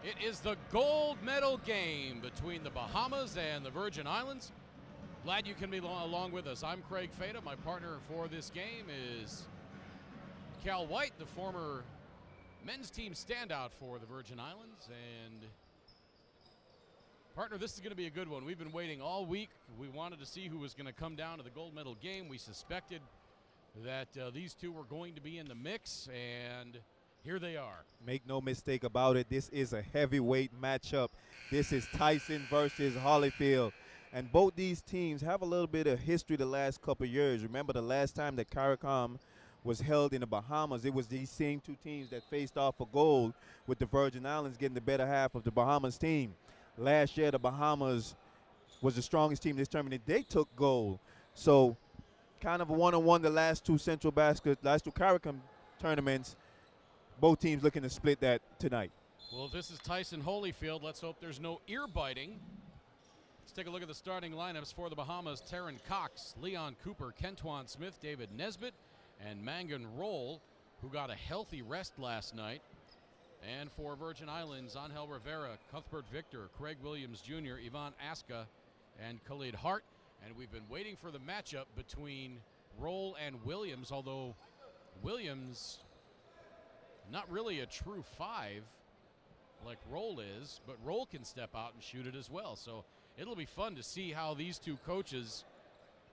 It is the gold medal game between the Bahamas and the Virgin Islands. Glad you can be along with us. I'm Craig Fada. My partner for this game is Cal White, the former men's team standout for the Virgin Islands. And partner, this is going to be a good one. We've been waiting all week. We wanted to see who was going to come down to the gold medal game. We suspected that these two were going to be in the mix, and here they are. Make no mistake about it, this is a heavyweight matchup. This is Tyson versus Holyfield. And both these teams have a little bit of history the last couple of years. Remember the last time that CARICOM was held in the Bahamas, it was these same two teams that faced off for gold, with the Virgin Islands getting the better half of the Bahamas team. Last year, the Bahamas was the strongest team in this tournament. They took gold. So kind of a one-on-one the last two CARICOM tournaments. Both teams looking to split that tonight. Well, if this is Tyson Holyfield, let's hope there's no ear biting. Let's take a look at the starting lineups for the Bahamas. Taryn Cox, Leon Cooper, Kentuan Smith, David Nesbitt, and Mangan Roll, who got a healthy rest last night. And for Virgin Islands, Angel Rivera, Cuthbert Victor, Craig Williams Jr., Ivan Aska, and Khalid Hart. And we've been waiting for the matchup between Roll and Williams, although Williams, not really a true five like Roll is, but Roll can step out and shoot it as well. So it'll be fun to see how these two coaches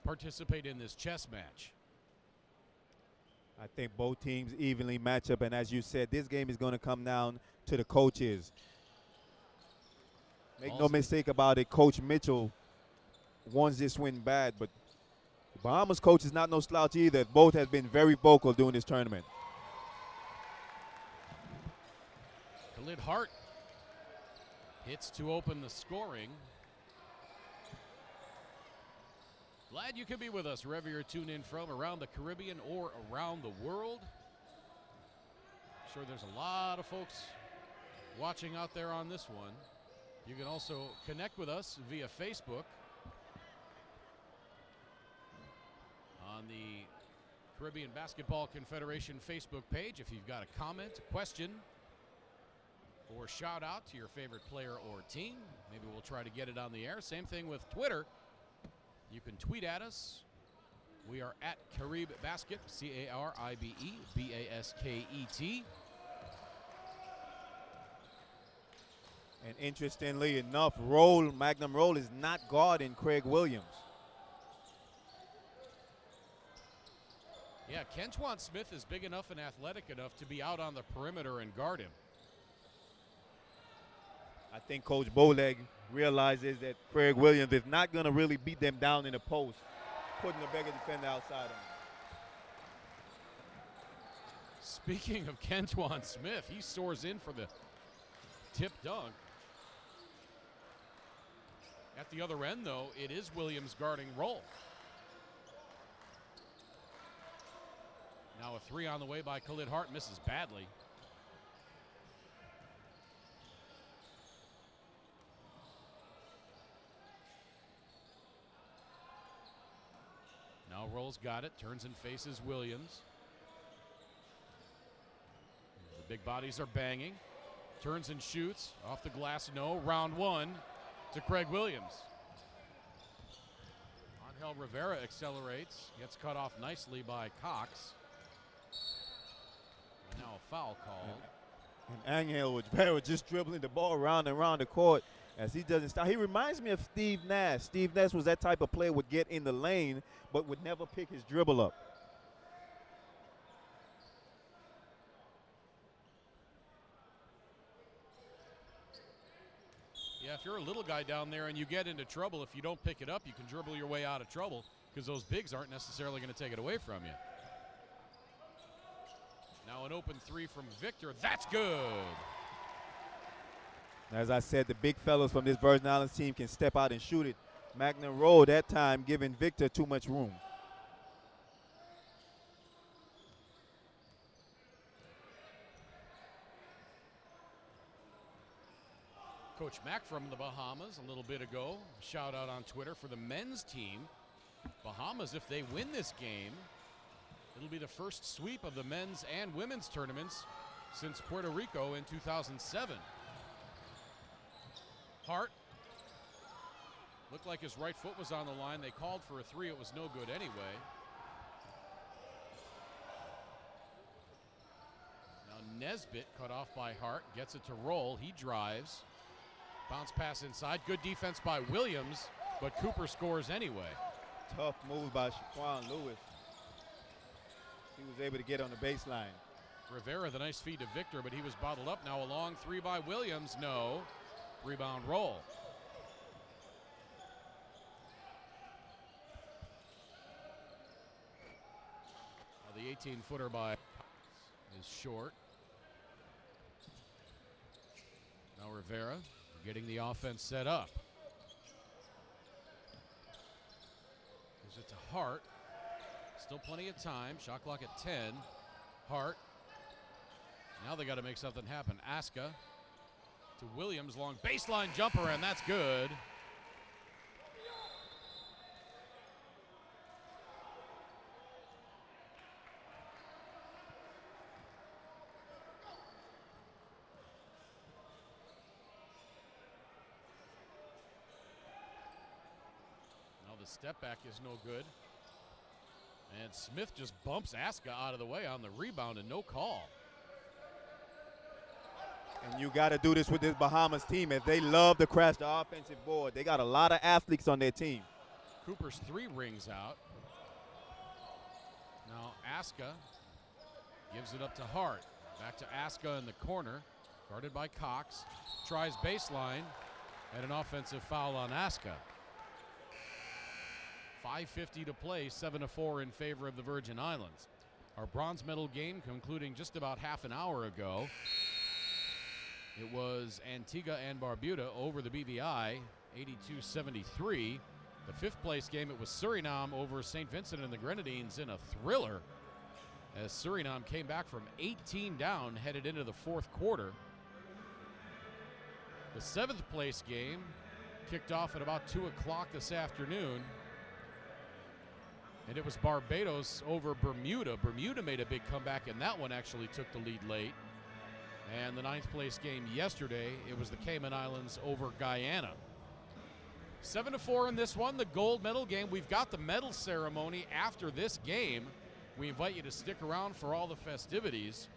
participate in this chess match. I think both teams evenly match up, and as you said, this game is going to come down to the coaches. Make no mistake about it, Coach Mitchell wants this win bad, but the Bahamas coach is not no slouch either. Both have been very vocal during this tournament. Khalid Hart hits to open the scoring. Glad you could be with us wherever you're tuned in from, around the Caribbean or around the world. I'm sure there's a lot of folks watching out there on this one. You can also connect with us via Facebook on the Caribbean Basketball Confederation Facebook page. If you've got a comment, a question, or shout out to your favorite player or team, maybe we'll try to get it on the air. Same thing with Twitter. You can tweet at us. We are at Carib Basket, C-A-R-I-B-E, B-A-S-K-E-T. And interestingly enough, Magnum Roll is not guarding Craig Williams. Yeah, Kentuan Smith is big enough and athletic enough to be out on the perimeter and guard him. I think Coach Boleg realizes that Craig Williams is not going to really beat them down in the post, putting the bigger defender outside of him. Speaking of Kentuan Smith, he soars in for the tip dunk. At the other end, though, it is Williams guarding Roll. Now a three on the way by Khalid Hart, misses badly. Now Roll's got it, turns and faces Williams. The big bodies are banging. Turns and shoots, off the glass, no. Round one to Craig Williams. Angel Rivera accelerates, gets cut off nicely by Cox. And now a foul called. And Angel Rivera just dribbling the ball around and around the court as he doesn't stop. He reminds me of Steve Nash. Steve Nash was that type of player, would get in the lane but would never pick his dribble up. Yeah, if you're a little guy down there and you get into trouble, if you don't pick it up, you can dribble your way out of trouble because those bigs aren't necessarily going to take it away from you. Now an open three from Victor. That's good. As I said, the big fellas from this Virgin Islands team can step out and shoot it. Magnum Roll that time giving Victor too much room. Coach Mack from the Bahamas a little bit ago. Shout out on Twitter for the men's team. Bahamas, if they win this game, it'll be the first sweep of the men's and women's tournaments since Puerto Rico in 2007. Hart. Looked like his right foot was on the line. They called for a three. It was no good anyway. Now Nesbitt cut off by Hart. Gets it to roll. He drives. Bounce pass inside. Good defense by Williams, but Cooper scores anyway. Tough move by Shaquan Lewis. He was able to get on the baseline. Rivera, the nice feed to Victor, but he was bottled up. Now a long three by Williams. No. Rebound roll. Now the 18-footer by is short. Now Rivera getting the offense set up. Gives it to Hart. Still plenty of time. Shot clock at 10. Hart. Now they got to make something happen. Aska to Williams. Long baseline jumper, and that's good. Now the step back is no good. And Smith just bumps Aska out of the way on the rebound and no call. And you got to do this with this Bahamas team if they love to crash the offensive board. They got a lot of athletes on their team. Cooper's three rings out. Now Aska gives it up to Hart. Back to Aska in the corner. Guarded by Cox. Tries baseline. And an offensive foul on Aska. 5:50 to play, 7-4 in favor of the Virgin Islands. Our bronze medal game concluding just about half an hour ago. It was Antigua and Barbuda over the BVI, 82-73. The fifth place game, it was Suriname over St. Vincent and the Grenadines in a thriller as Suriname came back from 18 down headed into the fourth quarter. The seventh place game kicked off at about 2 o'clock this afternoon. And it was Barbados over Bermuda. Bermuda made a big comeback, and that one actually took the lead late. And the ninth place game yesterday, it was the Cayman Islands over Guyana. 7-4 in this one, the gold medal game. We've got the medal ceremony after this game. We invite you to stick around for all the festivities.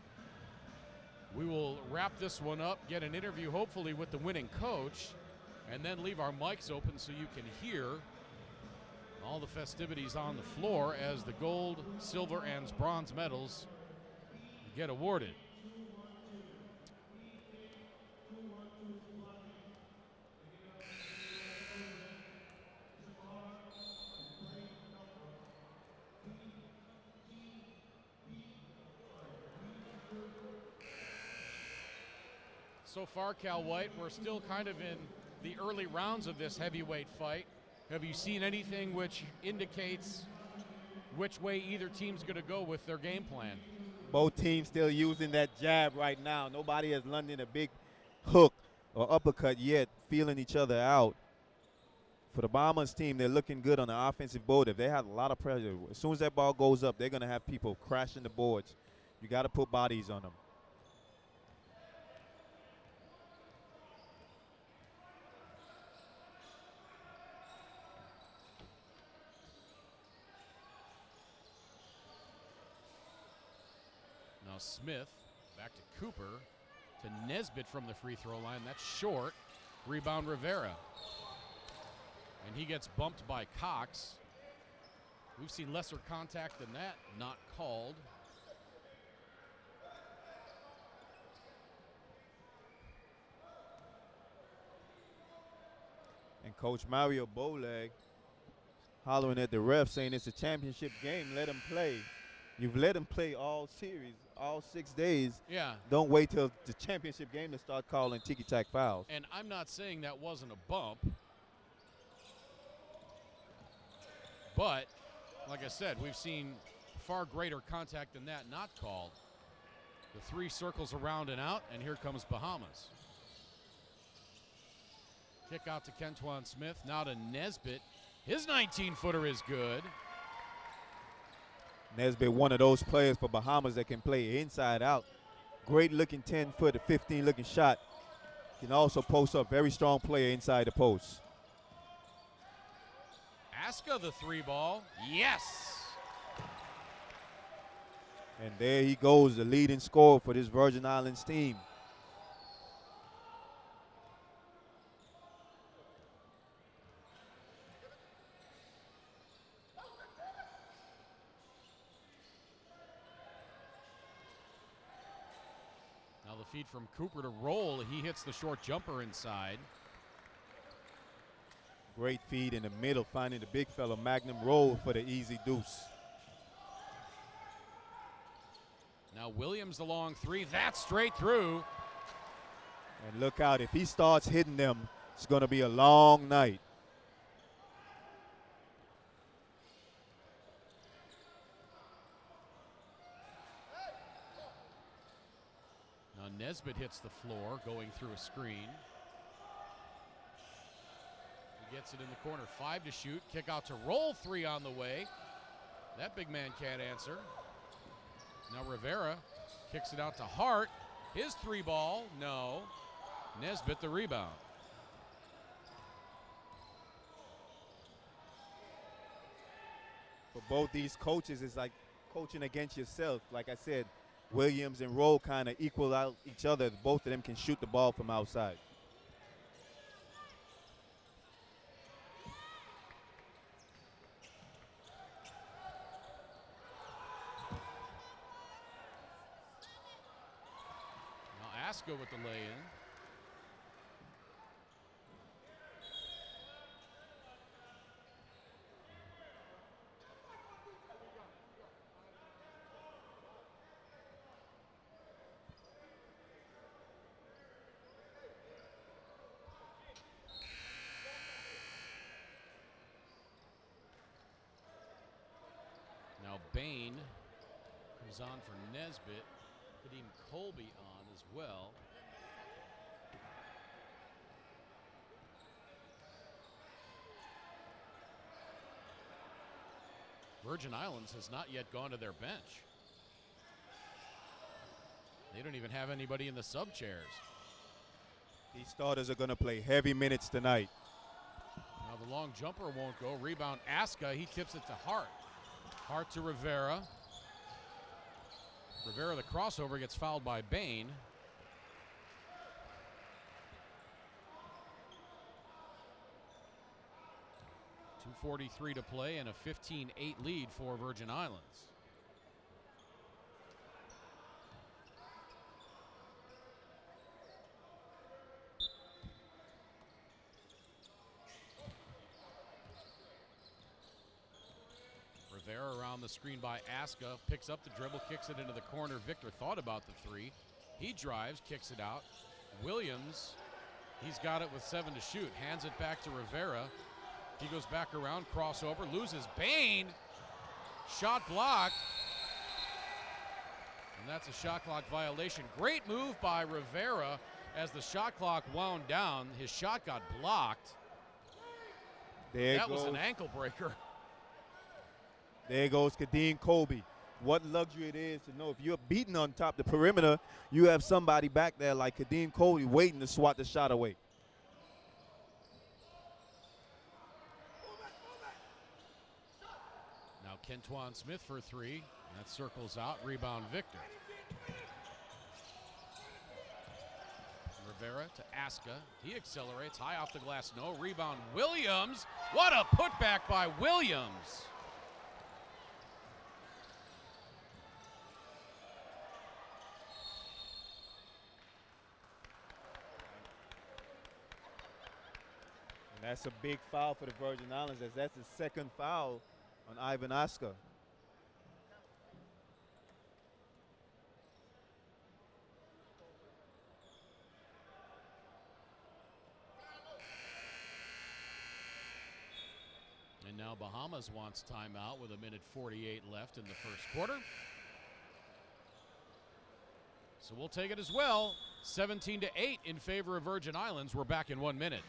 We will wrap this one up, get an interview hopefully with the winning coach, and then leave our mics open so you can hear all the festivities on the floor as the gold, silver, and bronze medals get awarded. So far, Cal White, we're still kind of in the early rounds of this heavyweight fight. Have you seen anything which indicates which way either team's going to go with their game plan? Both teams still using that jab right now. Nobody has landed a big hook or uppercut yet, feeling each other out. For the Bahamas team, they're looking good on the offensive board. If they have a lot of pressure, as soon as that ball goes up, they're going to have people crashing the boards. You got to put bodies on them. Smith back to Cooper to Nesbitt from the free throw line. That's short. Rebound Rivera. And he gets bumped by Cox. We've seen lesser contact than that, not called. And Coach Mario Bowleg hollering at the ref saying it's a championship game, let him play. You've let him play all series, all 6 days. Yeah. Don't wait till the championship game to start calling ticky-tack fouls. And I'm not saying that wasn't a bump. But, like I said, we've seen far greater contact than that not called. The three circles around and out, and here comes Bahamas. Kick out to Kentuan Smith, now to Nesbitt. His 19-footer is good. Nesbitt, one of those players for Bahamas that can play inside out. Great looking 10-foot, 15 looking shot. Can also post up. Very strong player inside the post. Aska the three ball. Yes. And there he goes, the leading scorer for this Virgin Islands team. Now the feed from Cooper to roll. He hits the short jumper inside. Great feed in the middle, finding the big fella Magnum roll for the easy deuce. Now Williams the long three. That's straight through. And look out, if he starts hitting them, it's going to be a long night. Now Nesbitt hits the floor, going through a screen. He gets it in the corner, 5 to shoot. Kick out to roll, 3 on the way. That big man can't answer. Now Rivera kicks it out to Hart. His 3 ball, no. Nesbitt the rebound. For both these coaches, it's like coaching against yourself. Like I said, Williams and Rowe kind of equal out each other. Both of them can shoot the ball from outside. Now Aska with the lay-in. Now Bain comes on for Nesbitt. Kadeem Colby on as well. Virgin Islands has not yet gone to their bench. They don't even have anybody in the sub chairs. These starters are going to play heavy minutes tonight. Now the long jumper won't go. Rebound Aska. He tips it to Hart. Hart to Rivera. Rivera, the crossover, gets fouled by Bain. .243 to play and a 15-8 lead for Virgin Islands. Rivera around the screen by Aska, picks up the dribble, kicks it into the corner. Victor thought about the 3. He drives, kicks it out. Williams, he's got it with 7 to shoot, hands it back to Rivera. He goes back around, crossover, loses Bain. Shot blocked. And that's a shot clock violation. Great move by Rivera as the shot clock wound down. His shot got blocked. That was an ankle breaker. There goes Kadeem Colby. What luxury it is to know if you're beaten on top the perimeter, you have somebody back there like Kadeem Colby waiting to swat the shot away. Now Kentwan Smith for 3. That circles out. Rebound Victor. Rivera to Aska. He accelerates. High off the glass. No. Rebound Williams. What a putback by Williams. And that's a big foul for the Virgin Islands, as that's the second foul on Ivan Aska. And now Bahamas wants timeout with 1:48 left in the first quarter. So we'll take it as well. 17-8 in favor of Virgin Islands. We're back in 1 minute.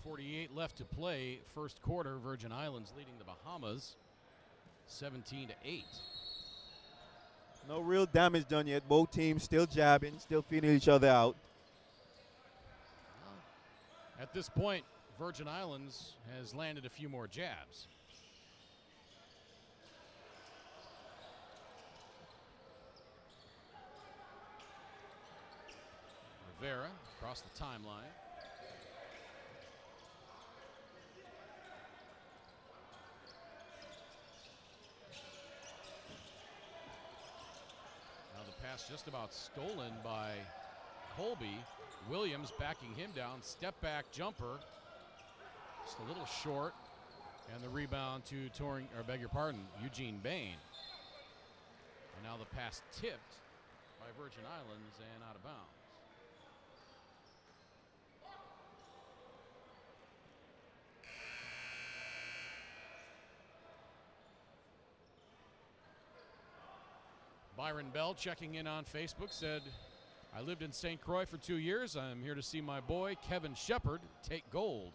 1:48 left to play. First quarter, Virgin Islands leading the Bahamas 17-8. No real damage done yet. Both teams still jabbing, still feeding each other out. At this point, Virgin Islands has landed a few more jabs. Rivera across the timeline. Now the pass just about stolen by Colby. Williams backing him down. Step back jumper. Just a little short. And the rebound to Eugene Bain. And now the pass tipped by Virgin Islands and out of bounds. Byron Bell checking in on Facebook said, I lived in St. Croix for 2 years. I'm here to see my boy, Kevin Shepard, take gold.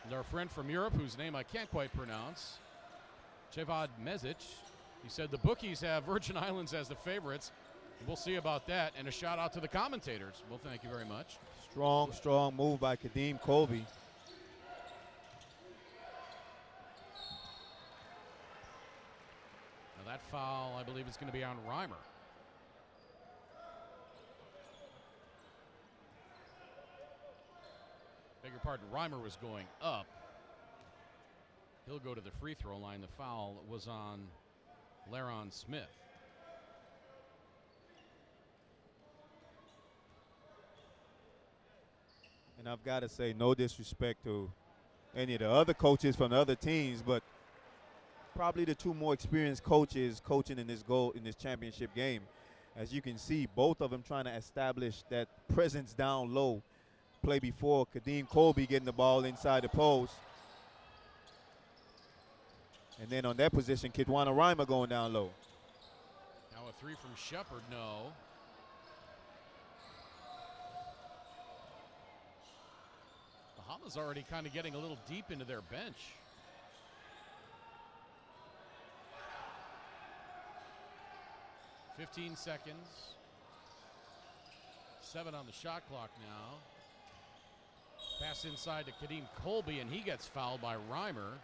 And our friend from Europe, whose name I can't quite pronounce, Cevad Mezic, he said the bookies have Virgin Islands as the favorites. We'll see about that. And a shout out to the commentators. Well, thank you very much. Strong move by Kadeem Colby. Now that foul, I believe, is going to be on Reimer. Beg your pardon, Reimer was going up. He'll go to the free throw line. The foul was on Laron Smith. And I've got to say, no disrespect to any of the other coaches from the other teams, but probably the two more experienced coaches coaching in this championship game. As you can see, both of them trying to establish that presence down low. Play before, Kadeem Colby getting the ball inside the post. And then on that position, Kitwana Reimer going down low. Now a three from Shepard, no. Bahamas already kind of getting a little deep into their bench. "15 seconds. 7 on the shot clock now. Pass inside to Kadeem Colby, and he gets fouled by Reimer.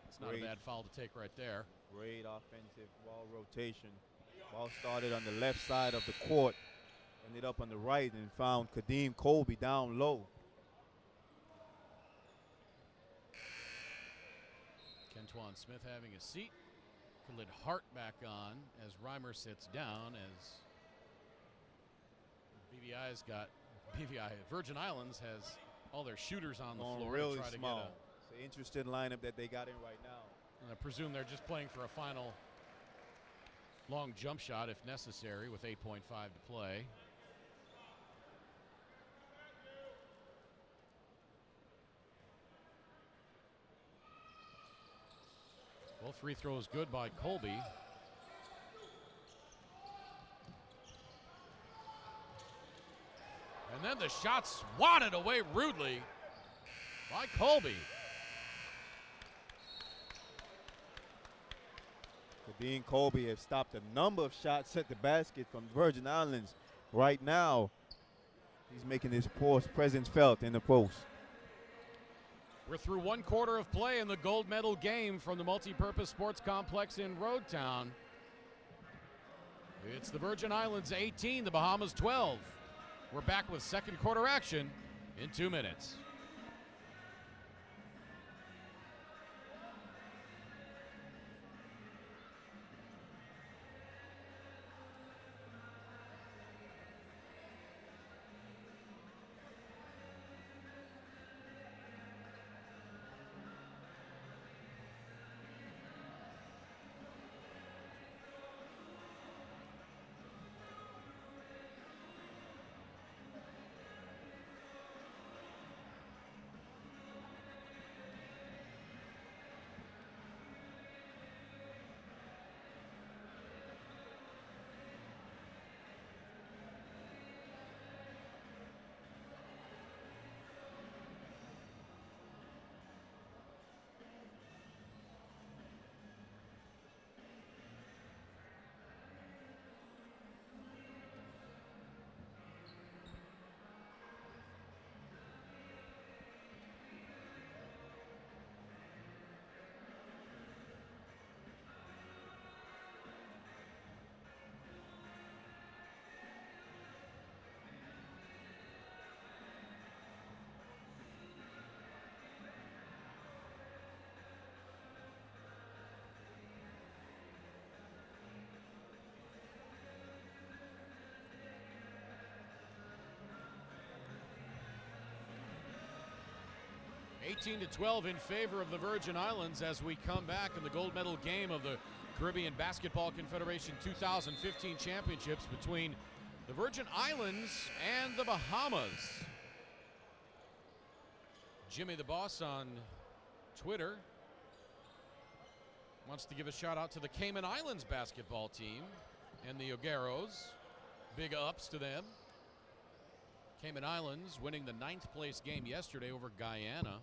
It's not a bad foul to take right there. Great offensive ball rotation. Ball started on the left side of the court. Ended up on the right and found Kadeem Colby down low. Kentuan Smith having a seat. Khalid Hart back on as Reimer sits down as Virgin Islands has all their shooters on the floor. Really to try small. To get it's an interesting lineup that they got in right now. and I presume they're just playing for a final long jump shot if necessary with 8.5 to play. Both free throws good by Colby. And then the shot swatted away rudely by Colby. Kadeem Colby has stopped a number of shots at the basket from Virgin Islands. Right now, he's making his presence felt in the post. We're through 1 quarter of play in the gold medal game from the Multipurpose Sports Complex in Roadtown. It's the Virgin Islands 18, the Bahamas 12. We're back with second quarter action in 2 minutes. 18-12 in favor of the Virgin Islands as we come back in the gold medal game of the Caribbean Basketball Confederation 2015 Championships between the Virgin Islands and the Bahamas. Jimmy the Boss on Twitter wants to give a shout out to the Cayman Islands basketball team and the Ogueros. Big ups to them. Cayman Islands winning the 9th place game yesterday over Guyana.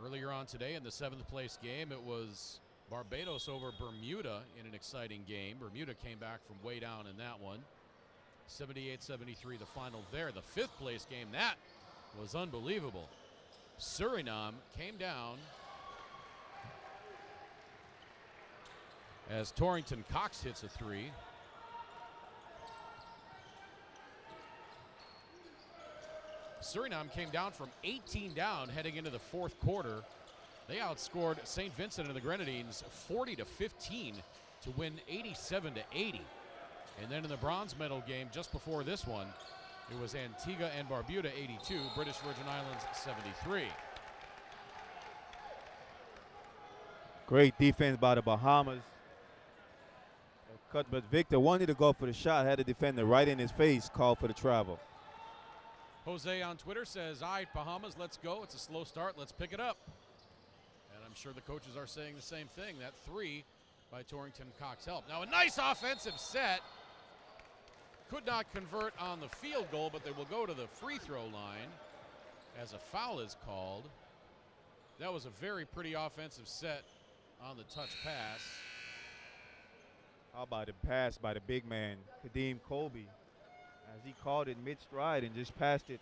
Earlier on today in the 7th place game, it was Barbados over Bermuda in an exciting game. Bermuda came back from way down in that one. 78-73 the final there. The 5th place game, that was unbelievable. Suriname came down as Torrington Cox hits a three. Suriname came down from 18 down heading into the 4th quarter. They outscored St. Vincent and the Grenadines 40-15 to win 87-80. And then in the bronze medal game just before this one, it was Antigua and Barbuda 82, British Virgin Islands 73. Great defense by the Bahamas. Cut, but Victor wanted to go for the shot, had the defender right in his face, called for the travel. Jose on Twitter says, all right, Bahamas, let's go. It's a slow start. Let's pick it up. And I'm sure the coaches are saying the same thing. That three by Torrington Cox helped. Now a nice offensive set. Could not convert on the field goal, but they will go to the free throw line as a foul is called. That was a very pretty offensive set on the touch pass. How about the pass by the big man, Kadeem Colby, as he caught it mid-stride and just passed it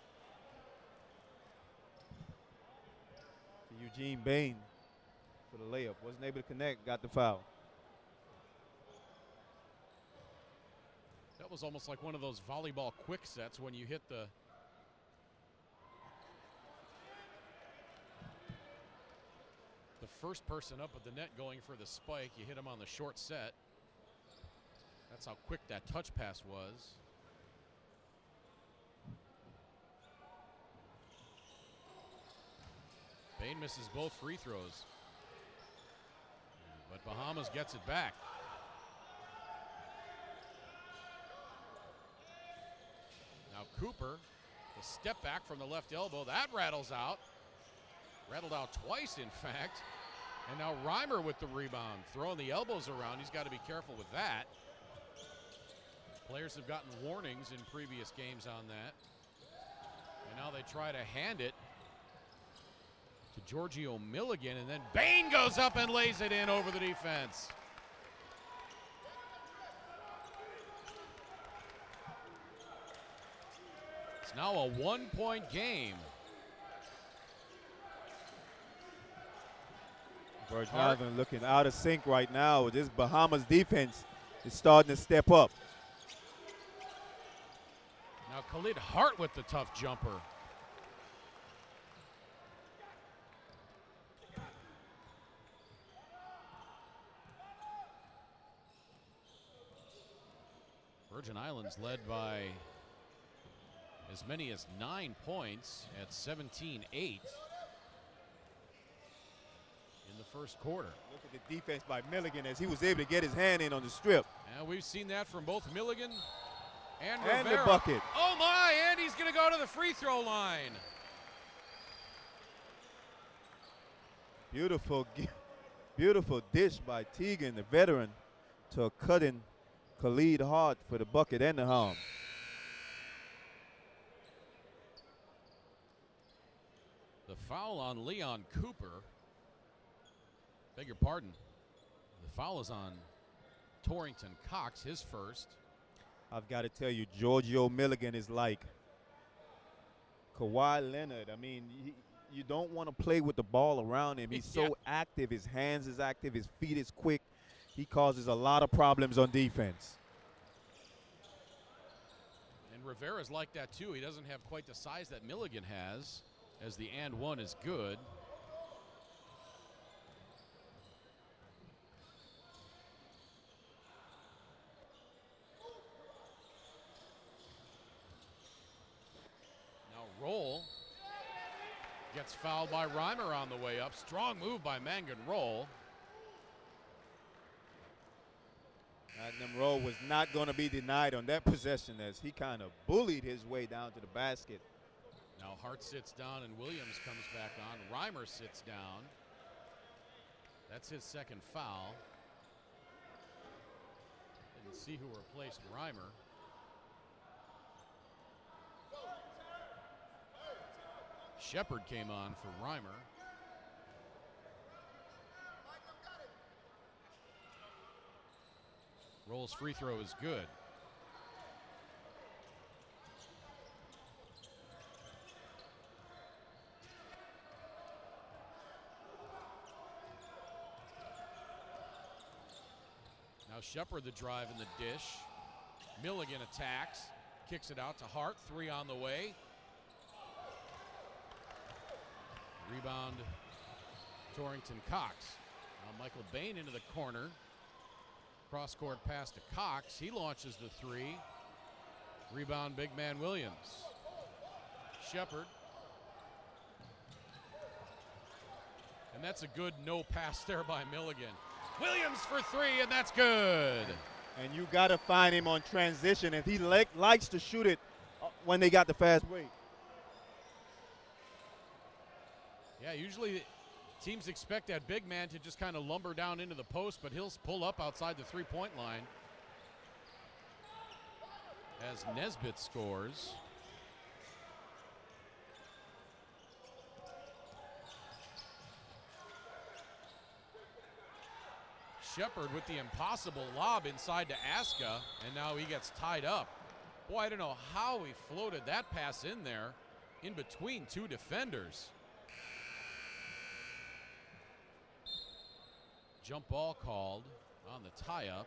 to Eugene Bain for the layup. Wasn't able to connect, got the foul. That was almost like one of those volleyball quick sets when you hit the first person up at the net going for the spike. You hit him on the short set. That's how quick that touch pass was. Bain misses both free throws. But Bahamas gets it back. Now Cooper, the step back from the left elbow, that rattles out. Rattled out twice, in fact. And now Reimer with the rebound, throwing the elbows around. He's got to be careful with that. Players have gotten warnings in previous games on that. And now they try to hand it to Giorgio Milligan, and then Bain goes up and lays it in over the defense. It's now a one-point game. Virgin Islands looking out of sync right now. This Bahamas defense is starting to step up. Now Khalid Hart with the tough jumper. Virgin Islands led by as many as 9 points at 17-8 in the first quarter. Look at the defense by Milligan as he was able to get his hand in on the strip. And we've seen that from both Milligan and the Rivera. bucket. Oh my, and he's going to go to the free throw line. Beautiful dish by Teagan, the veteran, to cutting Khalid Hart for the bucket and the harm. The foul on Leon Cooper. Beg your pardon. The foul is on Torrington Cox, his first. I've got to tell you, Giorgio Milligan is like Kawhi Leonard. I mean, you don't want to play with the ball around him. He's so active. His hands is active. His feet is quick. He causes a lot of problems on defense. And Rivera's like that too. He doesn't have quite the size that Milligan has, as the and one is good. Now Roll That's fouled by Reimer on the way up. Strong move by Mangan Roll. Magnum Roll was not going to be denied on that possession as he kind of bullied his way down to the basket. Now Hart sits down and Williams comes back on. Reimer sits down. That's his second foul. Didn't see who replaced Reimer. Shepard came on for Reimer. Roll's free throw is good. Now Shepard the drive in the dish. Milligan attacks, kicks it out to Hart. 3 on the way. Rebound, Torrington Cox. Now Michael Bain into the corner. Cross-court pass to Cox. He launches the 3. Rebound, big man Williams. Shepard. And that's a good no pass there by Milligan. Williams for 3, and that's good. And you got to find him on transition, and he likes to shoot it when they got the fast break. Yeah, usually teams expect that big man to just kind of lumber down into the post, but he'll pull up outside the three-point line as Nesbitt scores. Shepard with the impossible lob inside to Aska, and now he gets tied up. Boy, I don't know how he floated that pass in there in between 2 defenders. Jump ball called on the tie-up.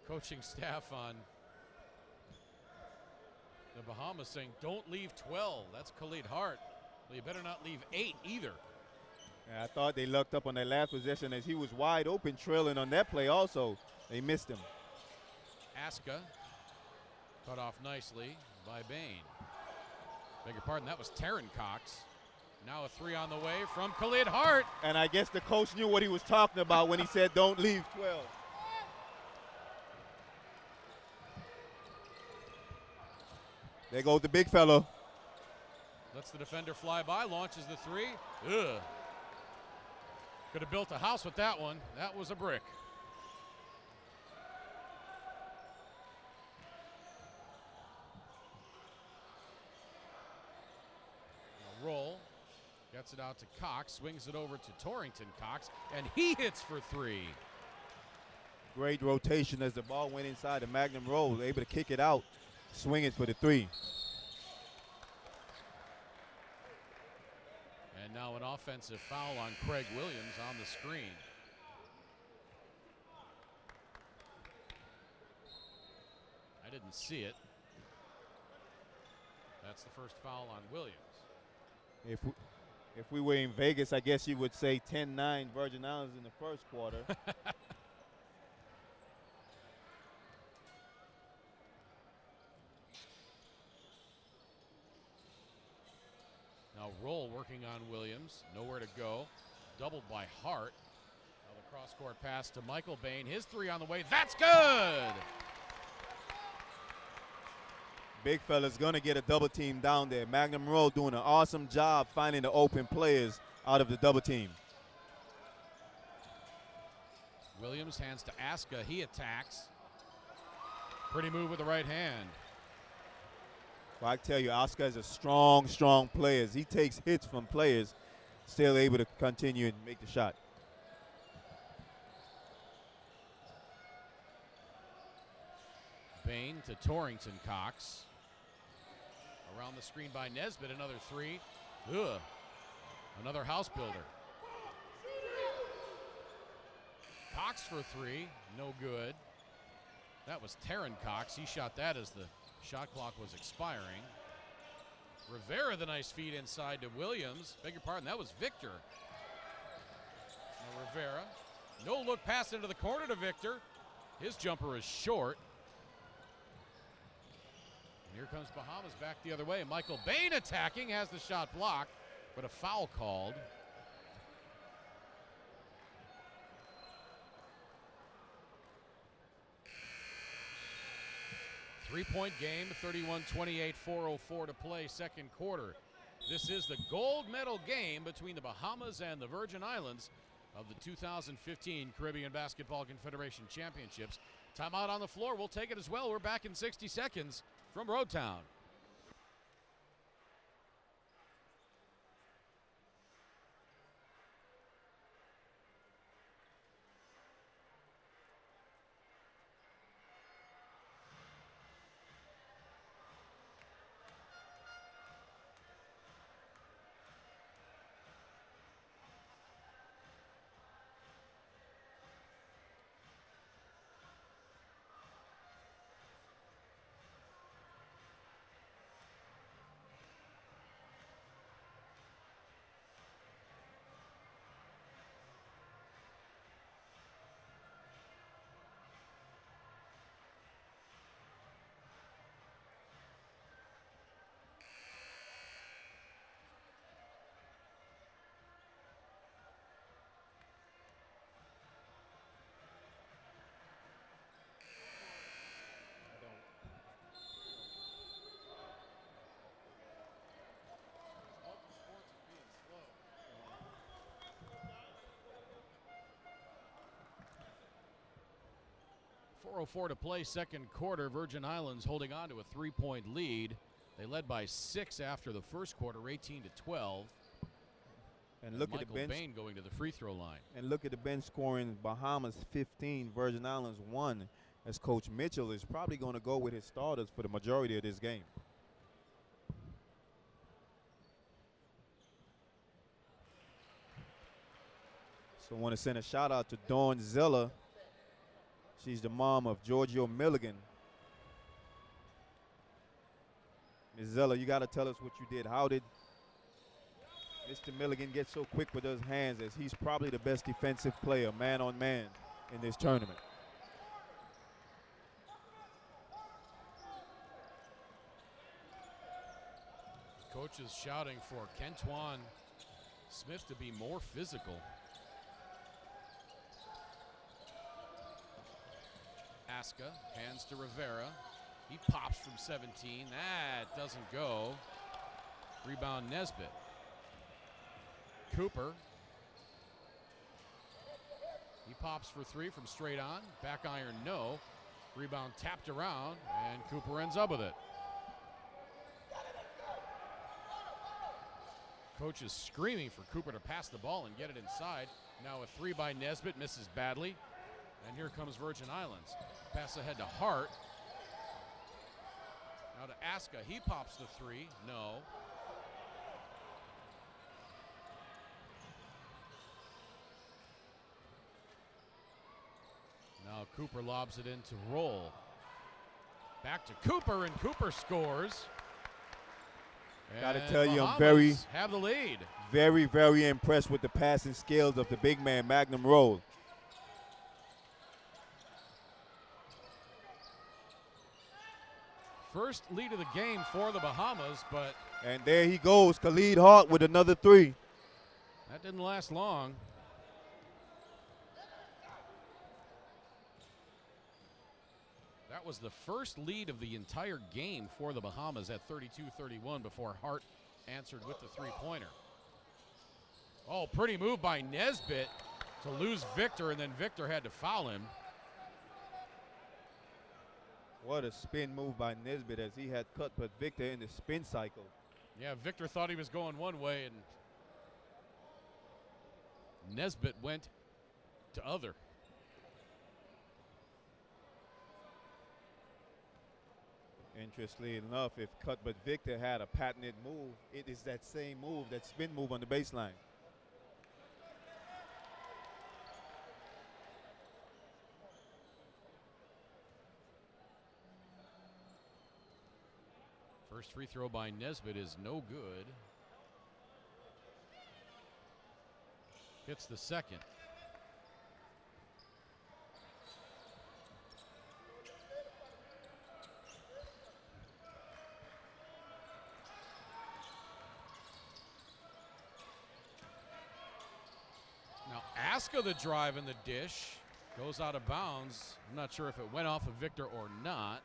Coaching staff on the Bahamas saying, don't leave 12. That's Khalid Hart. Well, you better not leave 8 either. Yeah, I thought they lucked up on that last possession as he was wide open trailing on that play also. They missed him. Aska cut off nicely by Bain. Beg your pardon, that was Taryn Cox. Now a 3 on the way from Khalid Hart. And I guess the coach knew what he was talking about when he said don't leave 12. There goes the big fellow. Lets the defender fly by, launches the 3. Ugh. Could have built a house with that one. That was a brick. Now Roll gets it out to Cox, swings it over to Torrington Cox, and he hits for 3. Great rotation as the ball went inside the Magnum Roll, able to kick it out, swing it for the 3. And now an offensive foul on Craig Williams on the screen. I didn't see it. That's the first foul on Williams. If we were in Vegas, I guess you would say 10-9 Virgin Islands in the first quarter. Now Roll working on Williams. Nowhere to go. Doubled by Hart. Now the cross-court pass to Michael Bain. His 3 on the way. That's good! Big fella's going to get a double team down there. Magnum Roll doing an awesome job finding the open players out of the double team. Williams hands to Aska. He attacks. Pretty move with the right hand. Well, I tell you, Oscar is a strong, strong player. He takes hits from players, still able to continue and make the shot. Bain to Torrington Cox. Around the screen by Nesbitt, another 3. Ugh. Another house builder. Cox for 3, no good. That was Taryn Cox. He shot that as the shot clock was expiring. Rivera, the nice feed inside to Williams. Beg your pardon, that was Victor. Now Rivera. No look pass into the corner to Victor. His jumper is short. Here comes Bahamas back the other way. Michael Bain attacking, has the shot blocked, but a foul called. Three-point game, 31-28, 4:04 to play, second quarter. This is the gold medal game between the Bahamas and the Virgin Islands of the 2015 Caribbean Basketball Confederation Championships. Timeout on the floor. We'll take it as well. We're back in 60 seconds from Roadtown. .404 to play, second quarter. Virgin Islands holding on to a 3-point lead. They led by 6 after the first quarter, 18-12. And look Michael at the bench. Bain going to the free throw line. And look at the bench scoring. Bahamas 15, Virgin Islands 1. As Coach Mitchell is probably going to go with his starters for the majority of this game. So I want to send a shout out to Dawn Zilla. She's the mom of Giorgio Milligan. Ms. Zella, you got to tell us what you did. How did Mr. Milligan get so quick with those hands, as he's probably the best defensive player, man on man, in this tournament? Coach is shouting for Kentuan Smith to be more physical. Aska hands to Rivera. He pops from 17. That doesn't go. Rebound Nesbitt. Cooper. He pops for 3 from straight on. Back iron, no. Rebound tapped around, and Cooper ends up with it. Coach is screaming for Cooper to pass the ball and get it inside. Now a 3 by Nesbitt, misses badly. And here comes Virgin Islands. Pass ahead to Hart. Now to Aska. He pops the 3. No. Now Cooper lobs it in to Roll. Back to Cooper, and Cooper scores. Got to tell you, I'm Bahamas have the lead. very, very impressed with the passing skills of the big man, Magnum Roll. First lead of the game for the Bahamas, but And there he goes, Khalid Hart with another 3. that didn't last long. That was the first lead of the entire game for the Bahamas at 32-31 before Hart answered with the 3-pointer. Oh, pretty move by Nesbitt to lose Victor, and then Victor had to foul him. What a spin move by Nesbitt, as he had cut but Victor in the spin cycle. Yeah, Victor thought he was going one way, and Nesbitt went to other. Interestingly enough, if Cut But Victor had a patented move, it is that same move, that spin move on the baseline. First free throw by Nesbitt is no good. Hits the second. Aska the drive in the dish. Goes out of bounds. I'm not sure if it went off of Victor or not,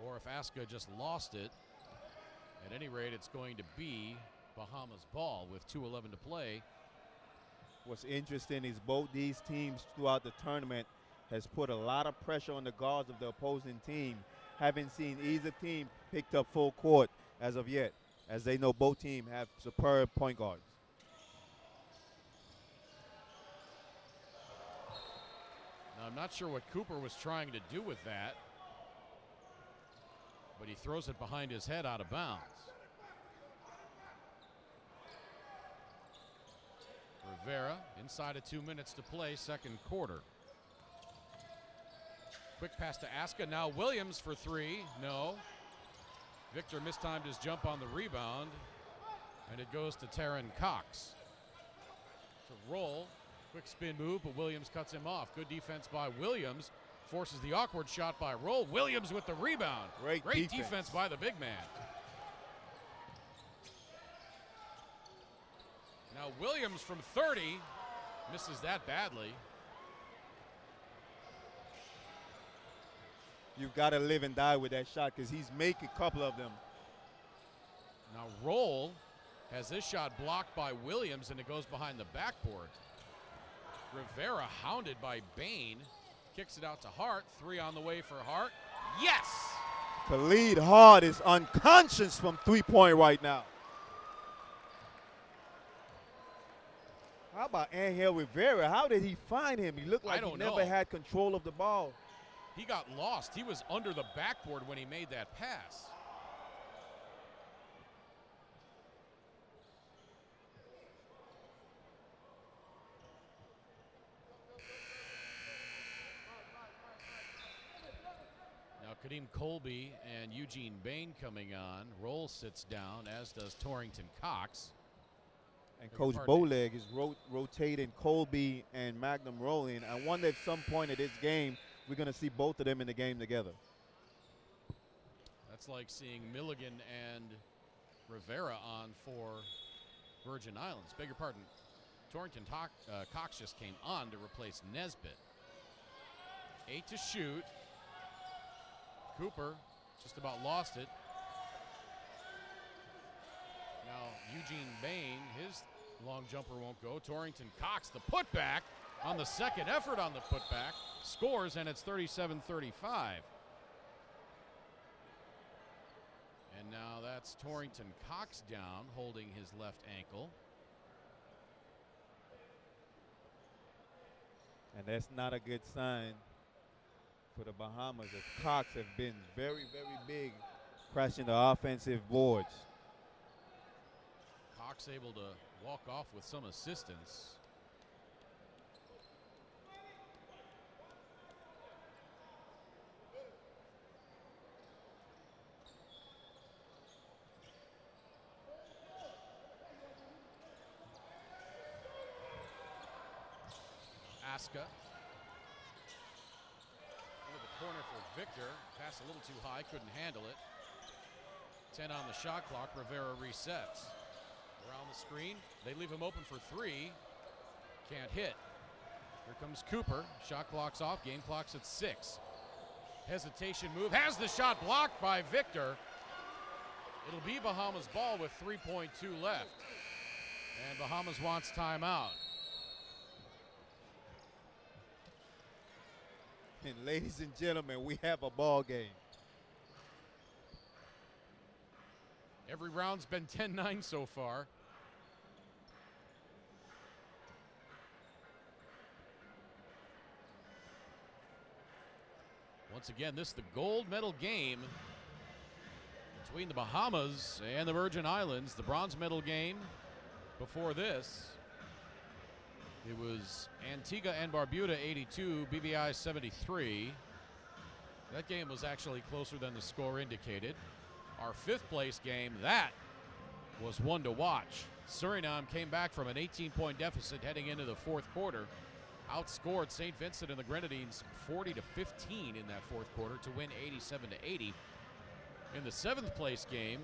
or if Aska just lost it. At any rate, it's going to be Bahamas ball with 2:11 to play. What's interesting is both these teams throughout the tournament has put a lot of pressure on the guards of the opposing team. Haven't seen either team picked up full court as of yet, as they know both teams have superb point guards. Now, I'm not sure what Cooper was trying to do with that, but he throws it behind his head out of bounds. Rivera inside of 2 minutes to play, second quarter. Quick pass to Aska. Now Williams for three. No. Victor mistimed his jump on the rebound, and it goes to Taryn Cox. To roll. Quick spin move, but Williams cuts him off. Good defense by Williams. Forces the awkward shot by Roll. Williams with the rebound. Great defense by the big man. Now Williams from 30 misses that badly. You've got to live and die with that shot because he's making a couple of them. Now Roll has this shot blocked by Williams, and it goes behind the backboard. Rivera hounded by Bain. Kicks it out to Hart. Three on the way for Hart. Yes! Khalid Hart is unconscious from three-point right now. How about Angel Rivera? How did he find him? He looked like he never had control of the ball. He got lost. He was under the backboard when he made that pass. Now Kadeem Colby and Eugene Bain coming on. Roll sits down, as does Torrington Cox. And Coach Bowleg is rotating Colby and Magnum Rolling. I wonder if some point of this game we're going to see both of them in the game together. That's like seeing Milligan and Rivera on for Virgin Islands. Beg your pardon. Torrington Cox just came on to replace Nesbitt. 8 to shoot. Cooper just about lost it. Now Eugene Bain, his long jumper won't go. Torrington Cox, the putback on the second effort on the putback, scores, and it's 37-35. And now that's Torrington Cox down, holding his left ankle. And that's not a good sign for the Bahamas, as Cox have been very, very big, crashing the offensive boards. Cox able to walk off with some assistance. Aska. Into the corner for Victor. Pass a little too high, couldn't handle it. 10 on the shot clock. Rivera resets. Around the screen. They leave him open for three. Can't hit. Here comes Cooper. Shot clock's off. Game clock's at 6. Hesitation move. Has the shot blocked by Victor. It'll be Bahamas ball with 3.2 left. And Bahamas wants timeout. And ladies and gentlemen, we have a ball game. Every round's been 10-9 so far. Once again, this is the gold medal game between the Bahamas and the Virgin Islands. The bronze medal game before this, it was Antigua and Barbuda 82, BVI 73. That game was actually closer than the score indicated. Our 5th place game, that was one to watch. Suriname came back from an 18-point deficit heading into the 4th quarter. Outscored St. Vincent and the Grenadines 40-15 in that 4th quarter to win 87-80. In the 7th place game,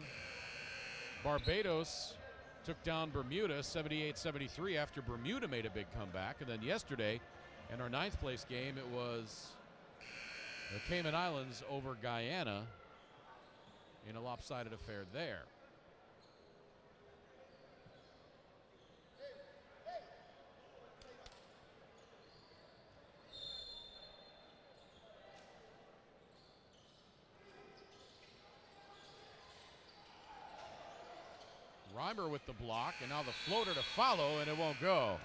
Barbados took down Bermuda 78-73 after Bermuda made a big comeback. And then yesterday, in our 9th place game, it was the Cayman Islands over Guyana in a lopsided affair there. Reimer with the block, and now the floater to follow, and it won't go.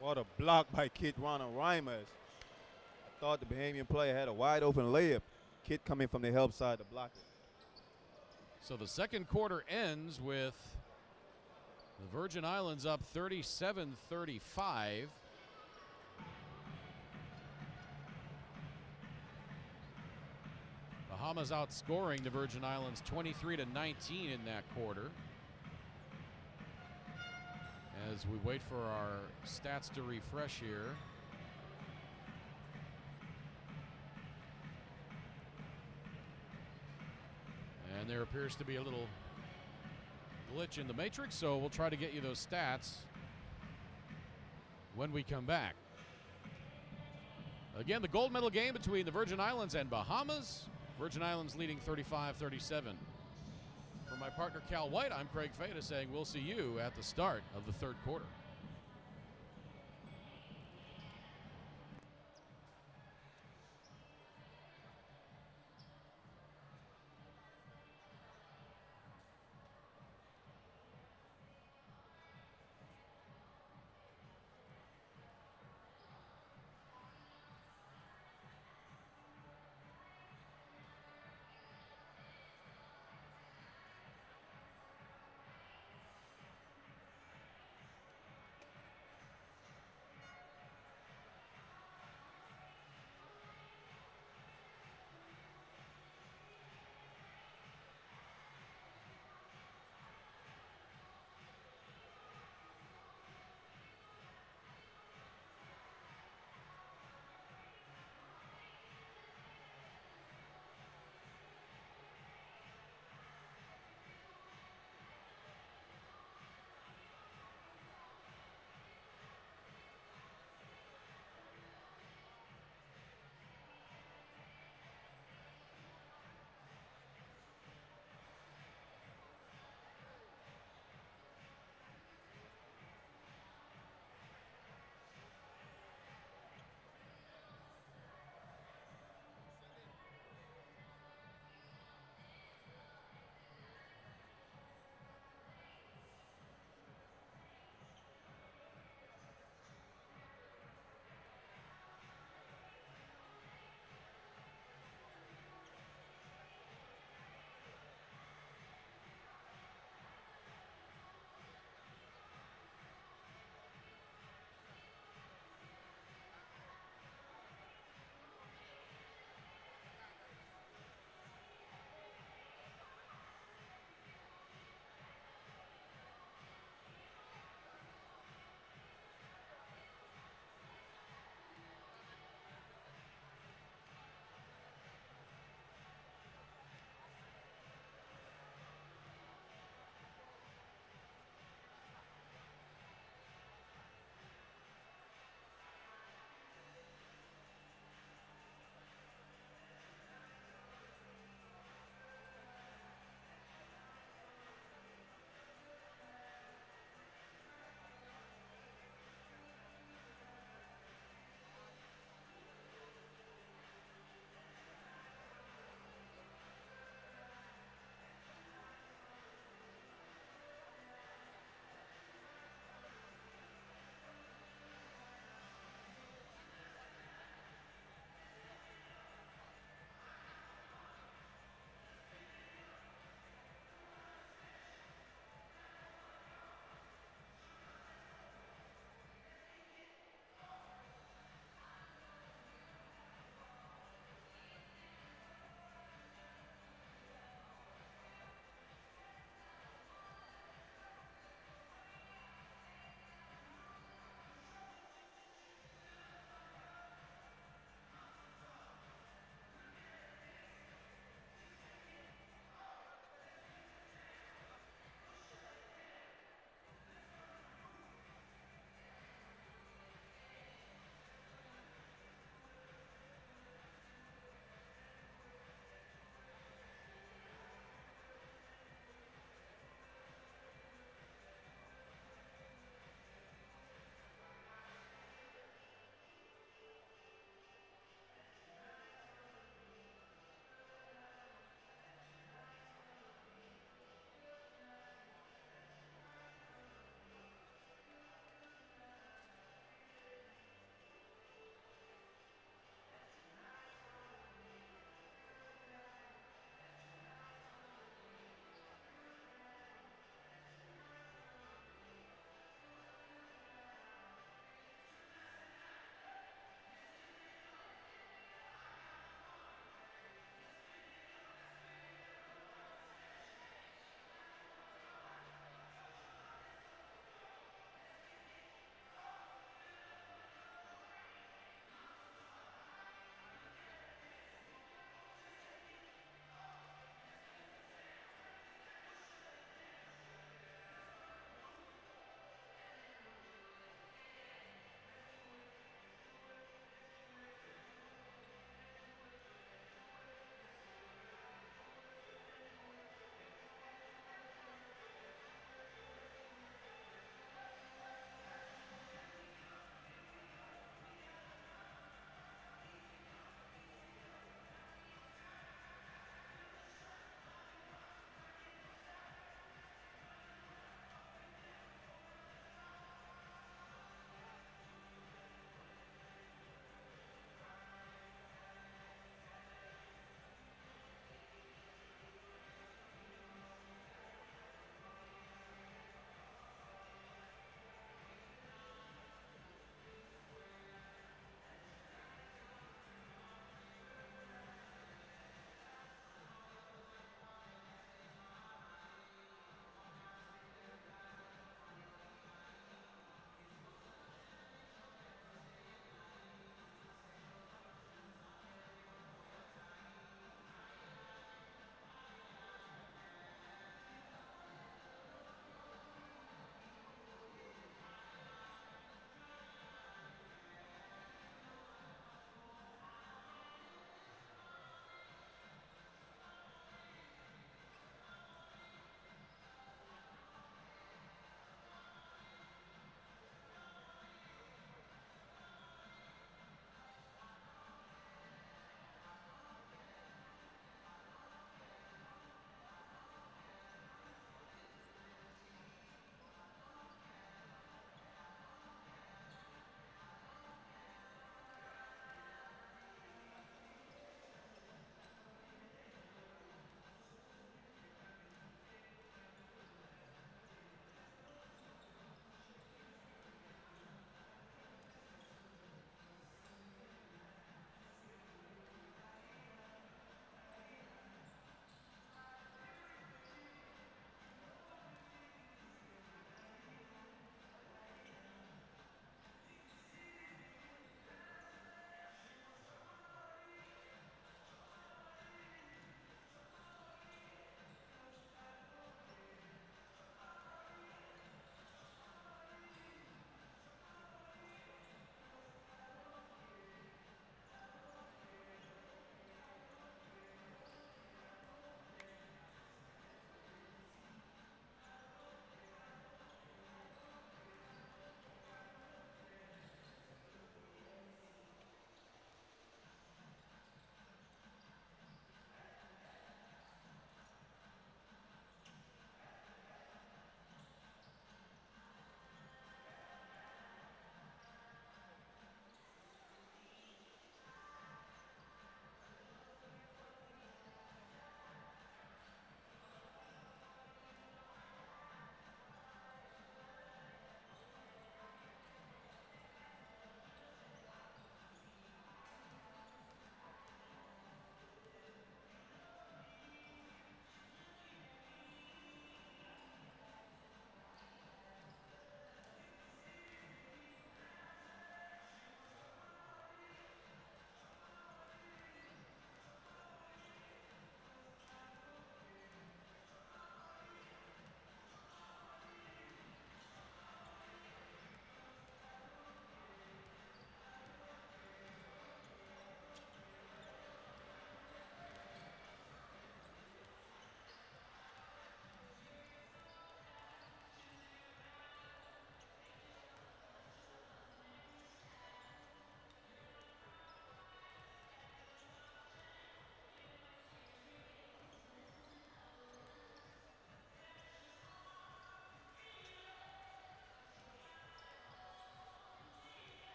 What a block by Kit Ronald Reimer. I thought the Bahamian player had a wide open layup. Kit coming from the help side to block it. So the second quarter ends with the Virgin Islands up 37-35. Bahamas outscoring the Virgin Islands 23-19 in that quarter. As we wait for our stats to refresh here. And there appears to be a little glitch in the matrix, so we'll try to get you those stats when we come back. Again, the gold medal game between the Virgin Islands and Bahamas. Virgin Islands leading 35-37. For my partner Cal White, I'm Craig Fada saying we'll see you at the start of the third quarter.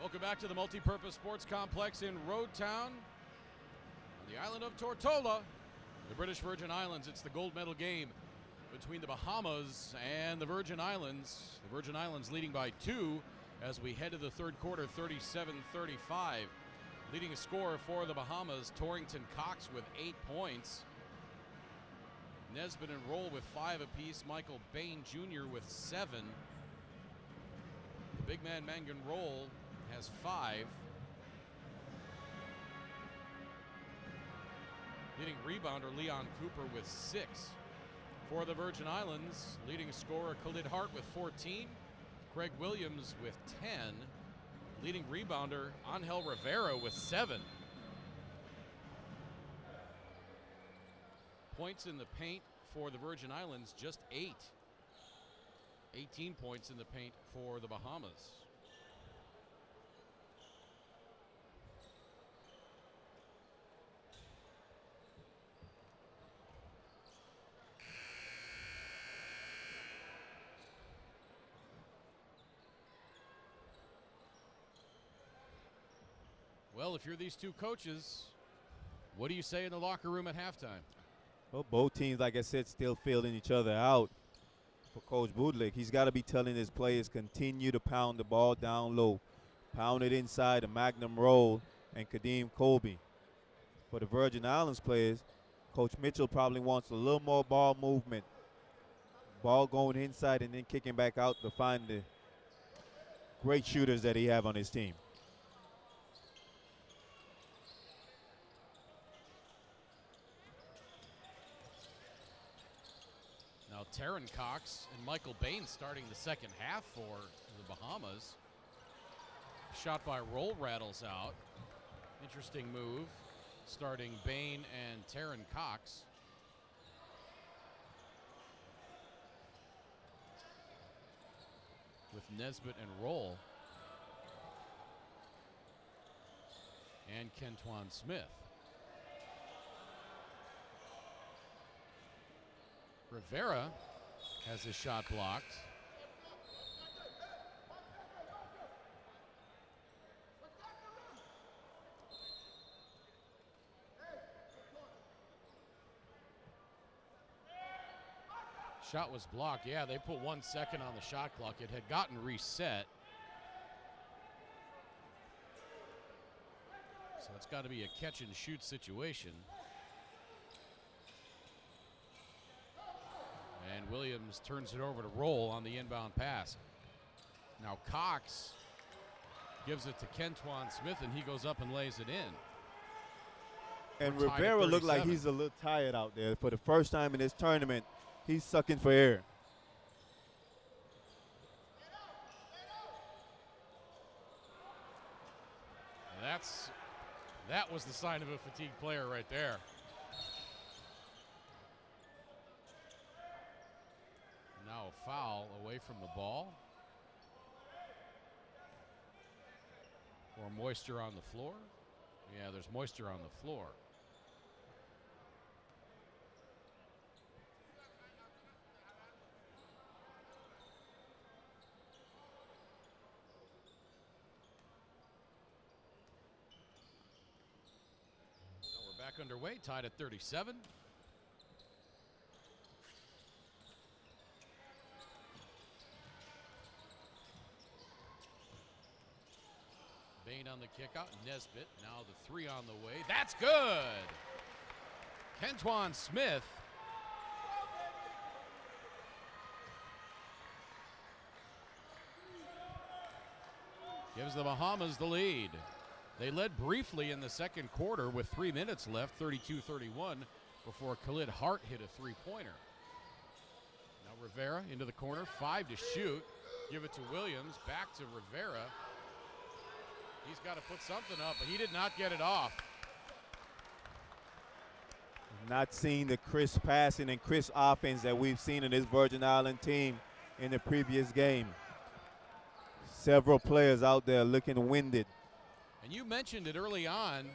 Welcome back to the Multipurpose Sports Complex in Roadtown on the island of Tortola, the British Virgin Islands. It's the gold medal game between the Bahamas and the Virgin Islands. The Virgin Islands leading by 2 as we head to the third quarter, 37-35. Leading a scorer for the Bahamas, Torrington Cox with 8 points. Nesbitt and Roll with 5 apiece. Michael Bain Jr. with 7. The big man Mangan Roll has 5. Leading rebounder Leon Cooper with 6. For the Virgin Islands, leading scorer Khalid Hart with 14. Craig Williams with 10. Leading rebounder Angel Rivera with 7. Points in the paint for the Virgin Islands, just 8. 18 points in the paint for the Bahamas. Well, if you're these two coaches, what do you say in the locker room at halftime? Well, both teams, like I said, still feeling each other out. For Coach Budlik, he's got to be telling his players continue to pound the ball down low. Pound it inside the Magnum Roll and Kadeem Colby. For the Virgin Islands players, Coach Mitchell probably wants a little more ball movement. Ball going inside and then kicking back out to find the great shooters that he have on his team. Now Taryn Cox and Michael Bain starting the second half for the Bahamas. Shot by Roll rattles out. Interesting move, starting Bain and Taryn Cox. With Nesbitt and Roll. And Kentwan Smith. Rivera has his shot blocked. Shot was blocked. Yeah, they put 1 second on the shot clock. It had gotten reset. So it's got to be a catch and shoot situation. And Williams turns it over to Roll on the inbound pass. Now Cox gives it to Kentwan Smith, and he goes up and lays it in. And Rivera looked like he's a little tired out there. For the first time in this tournament, he's sucking for air. That was the sign of a fatigued player right there. Now a foul away from the ball. Or moisture on the floor. Yeah, there's moisture on the floor. Now we're back underway, tied at 37. Bain on the kick out. Nesbitt now the 3 on the way. That's good. Kentwan Smith. Gives the Bahamas the lead. They led briefly in the second quarter with 3 minutes left, 32-31, before Khalid Hart hit a 3-pointer. Now Rivera into the corner, 5 to shoot. Give it to Williams, back to Rivera. He's got to put something up, but he did not get it off. Not seeing the crisp passing and crisp offense that we've seen in this Virgin Island team in the previous game. Several players out there looking winded. And you mentioned it early on,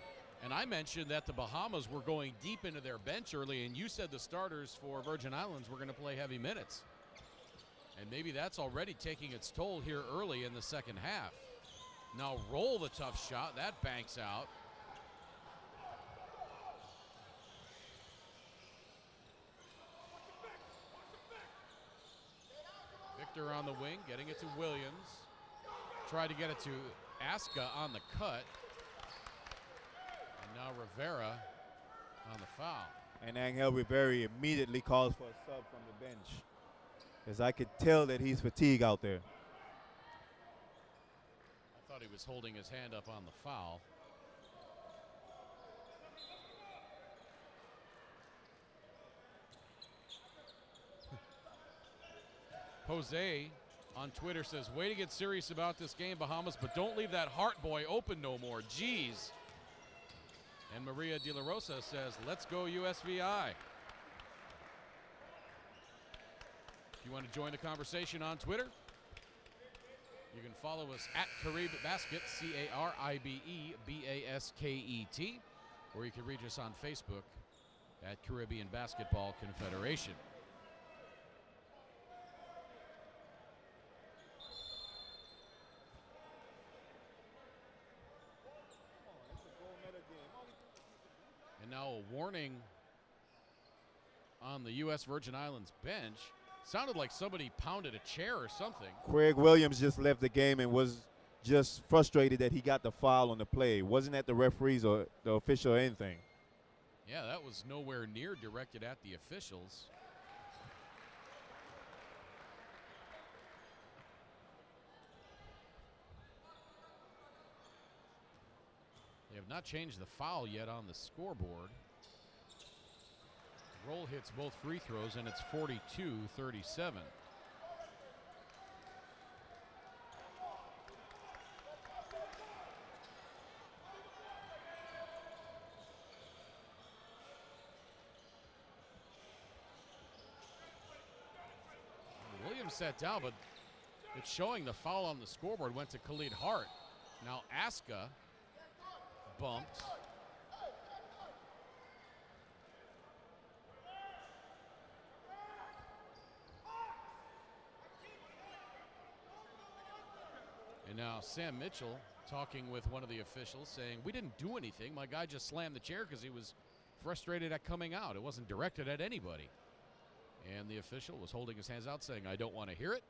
and I mentioned that the Bahamas were going deep into their bench early, and you said the starters for Virgin Islands were going to play heavy minutes. And maybe that's already taking its toll here early in the second half. Now roll the tough shot. That banks out. Victor on the wing, getting it to Williams. Tried to get it to Aska on the cut. And now Rivera on the foul. And Angel Rivera immediately calls for a sub from the bench, as I could tell that he's fatigued out there. I thought he was holding his hand up on the foul. Jose on Twitter says, way to get serious about this game, Bahamas, but don't leave that heart boy open no more. Jeez. And Maria De La Rosa says, let's go USVI. If you want to join the conversation on Twitter, you can follow us at Caribe Basket, CARIBEBASKET, or you can reach us on Facebook at Caribbean Basketball Confederation. And now a warning on the U.S. Virgin Islands bench. Sounded like somebody pounded a chair or something. Craig Williams just left the game and was just frustrated that he got the foul on the play. Wasn't at the referees or the official or anything. Yeah, that was nowhere near directed at the officials. They have not changed the foul yet on the scoreboard. Roll hits both free throws, and it's 42-37. Williams sat down, but it's showing the foul on the scoreboard went to Khalid Hart. Now Aska bumped. And now Sam Mitchell talking with one of the officials saying, we didn't do anything. My guy just slammed the chair because he was frustrated at coming out. It wasn't directed at anybody. And the official was holding his hands out saying, I don't want to hear it.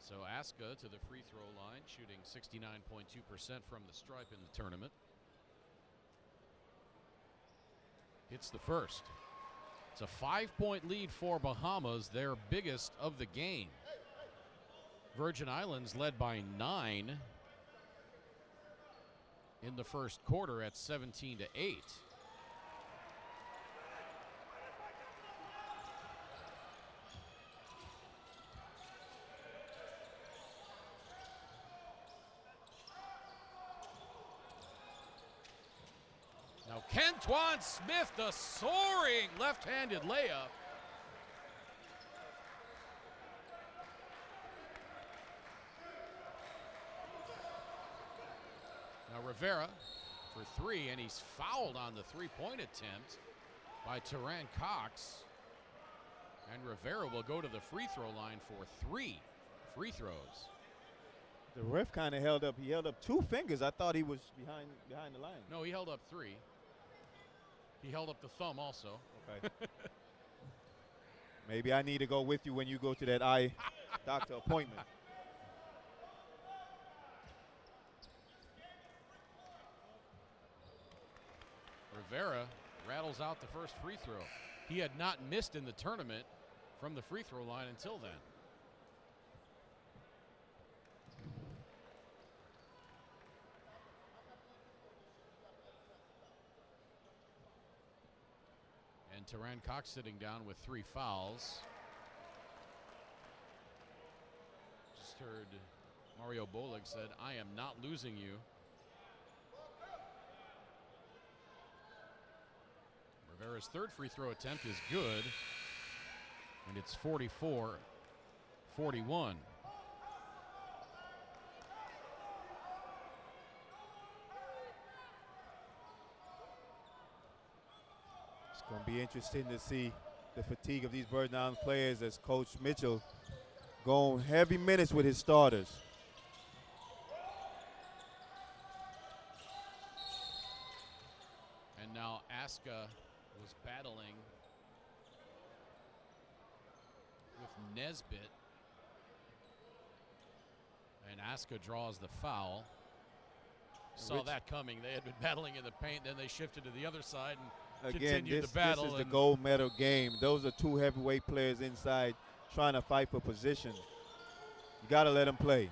So Aska to the free throw line, shooting 69.2% from the stripe in the tournament. Hits the first. It's a 5-point lead for Bahamas, their biggest of the game. Virgin Islands led by 9 in the first quarter at 17-8. Now Kentwan Smith, the soaring left-handed layup. Now Rivera for three, and he's fouled on the three-point attempt by Teran Cox. And Rivera will go to the free throw line for 3 free throws. The ref kind of held up. He held up 2 fingers. I thought he was behind the line. No, he held up 3. He held up the thumb also. Okay. Maybe I need to go with you when you go to that eye doctor appointment. Rivera rattles out the first free throw. He had not missed in the tournament from the free throw line until then. And Teran Cox sitting down with 3 fouls. Just heard Mario Bolig said, I am not losing you. Rivera's third free throw attempt is good. And it's 44-41. 41. It's going to be interesting to see the fatigue of these Virgin Islands players as Coach Mitchell going heavy minutes with his starters. And now Aska was battling with Nesbitt. And Aska draws the foul. Saw that coming. They had been battling in the paint, then they shifted to the other side and continued the battle. This is the gold medal game. Those are two heavyweight players inside trying to fight for position. You got to let them play.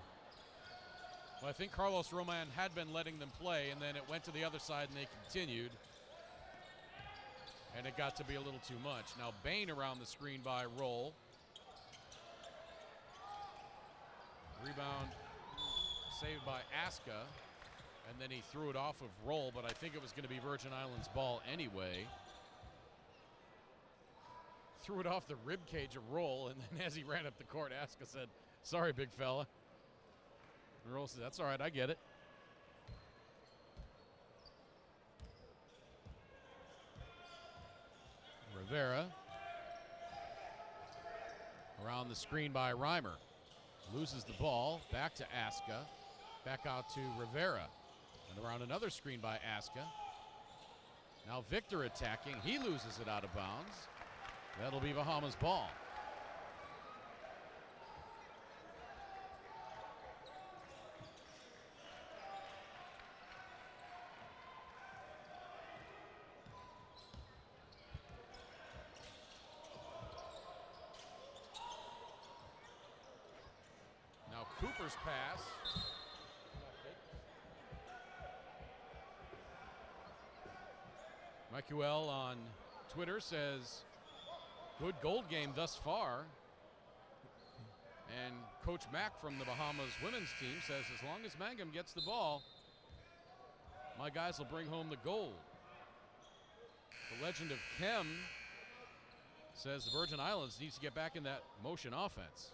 Well, I think Carlos Roman had been letting them play, and then it went to the other side, and they continued. And it got to be a little too much. Now Bain around the screen by Roll. Rebound saved by Aska. And then he threw it off of Roll, but I think it was going to be Virgin Islands ball anyway. Threw it off the rib cage of Roll, and then as he ran up the court, Aska said, "Sorry, big fella." And Roll said, "That's all right, I get it." Rivera around the screen by Reimer. Loses the ball, back to Aska, back out to Rivera. And around another screen by Aska. Now Victor attacking. He loses it out of bounds. That'll be Bahamas ball. Now Cooper's pass. Michael on Twitter says, "Good gold game thus far." And Coach Mack from the Bahamas women's team says, "As long as Mangum gets the ball, my guys will bring home the gold." The legend of Kem says the Virgin Islands needs to get back in that motion offense.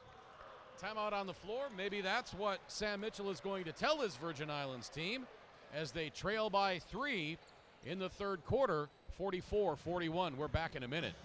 Timeout on the floor. Maybe that's what Sam Mitchell is going to tell his Virgin Islands team as they trail by 3 in the third quarter, 44-41. We're back in a minute.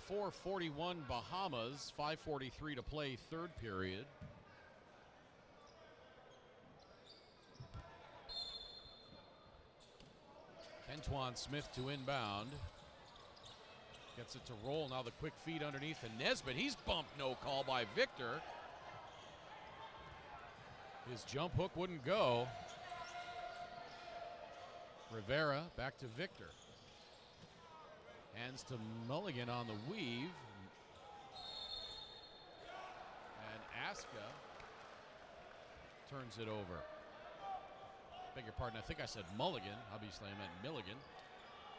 (44-41) Bahamas, 5:43 to play, third period. Kentuan Smith to inbound. Gets it to Roll. Now the quick feed underneath to Nesbitt. He's bumped, no call by Victor. His jump hook wouldn't go. Rivera back to Victor. Hands to Mulligan on the weave. And Aska turns it over. Beg your pardon, I think I said Mulligan. Obviously I meant Milligan.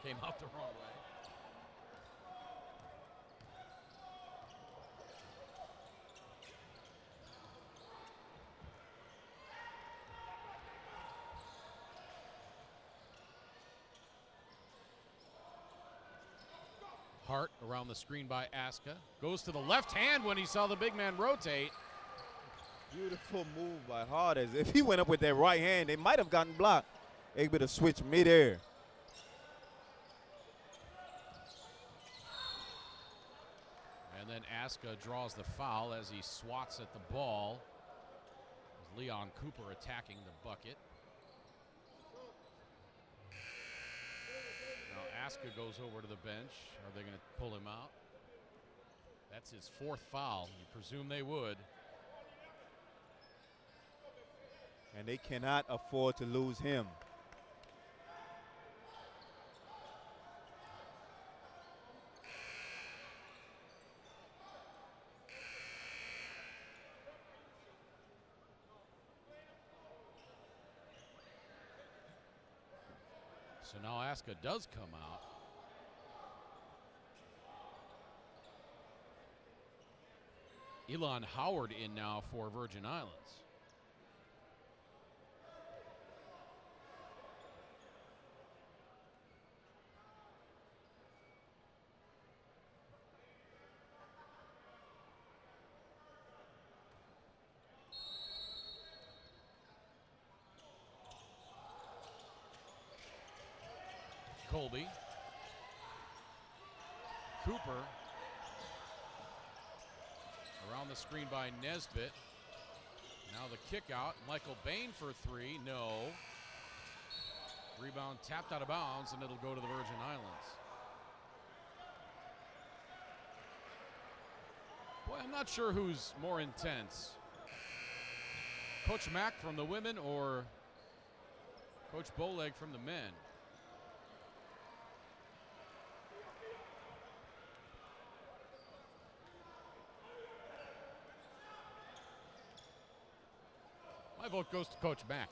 Came out the wrong way. Hart around the screen by Aska. Goes to the left hand when he saw the big man rotate. Beautiful move by Hart. As if he went up with that right hand, they might have gotten blocked. Able to switch midair. Aska draws the foul as he swats at the ball. Leon Cooper attacking the bucket. Now Aska goes over to the bench. Are they going to pull him out? That's his 4th foul. You presume they would. And they cannot afford to lose him. So now Aska does come out. Elon Howard in now for Virgin Islands. Colby. Cooper. Around the screen by Nesbitt. Now the kick out. Michael Bain for 3. No. Rebound tapped out of bounds, and it'll go to the Virgin Islands. Boy, I'm not sure who's more intense. Coach Mack from the women or Coach Boleg from the men. My vote goes to Coach Mack.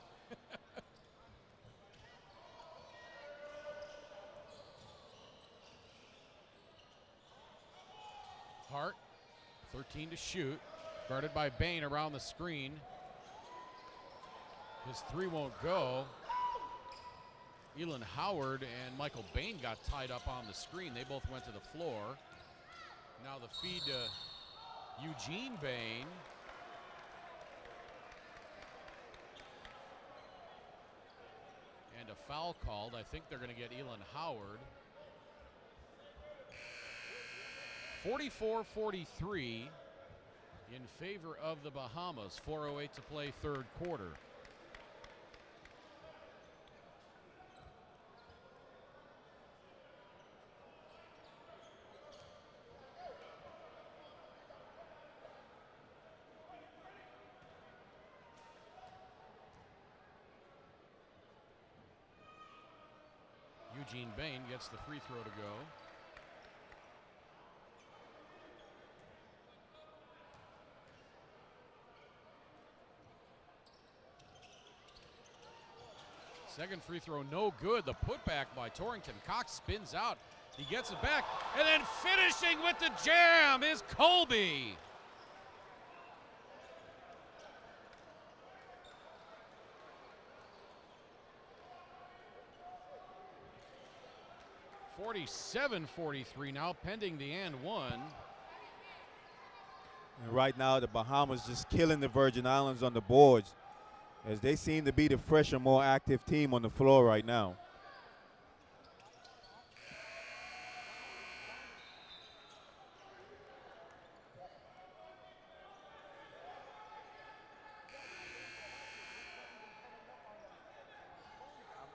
Hart, 13 to shoot. Guarded by Bain around the screen. His 3 won't go. Elon Howard and Michael Bain got tied up on the screen. They both went to the floor. Now the feed to Eugene Bain. And a foul called. I think they're going to get Elon Howard. 44-43 in favor of the Bahamas. 4:08 to play, 3rd quarter. Eugene Bain gets the free throw to go. Second free throw, no good. The putback by Torrington. Cox spins out. He gets it back. And then finishing with the jam is Colby. (47-43) now, pending the and one. And right now, the Bahamas just killing the Virgin Islands on the boards, as they seem to be the fresher, more active team on the floor right now.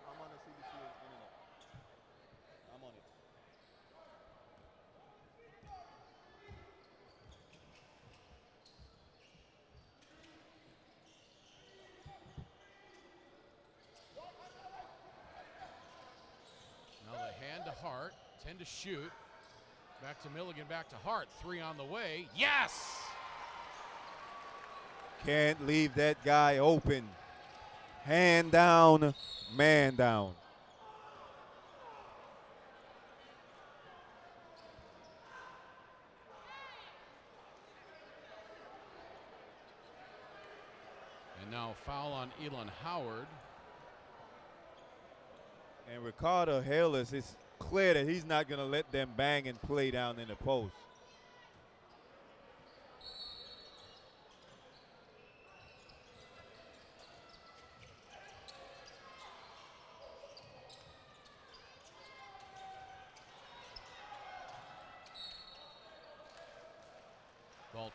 I'm on the CBC internet. I'm on it. Now the hand to Hart, 10 to shoot. Back to Milligan, back to Hart, 3 on the way. Yes! Can't leave that guy open. Hand down, man down. And now foul on Elon Howard. And Ricardo Hayles, it's clear that he's not going to let them bang and play down in the post.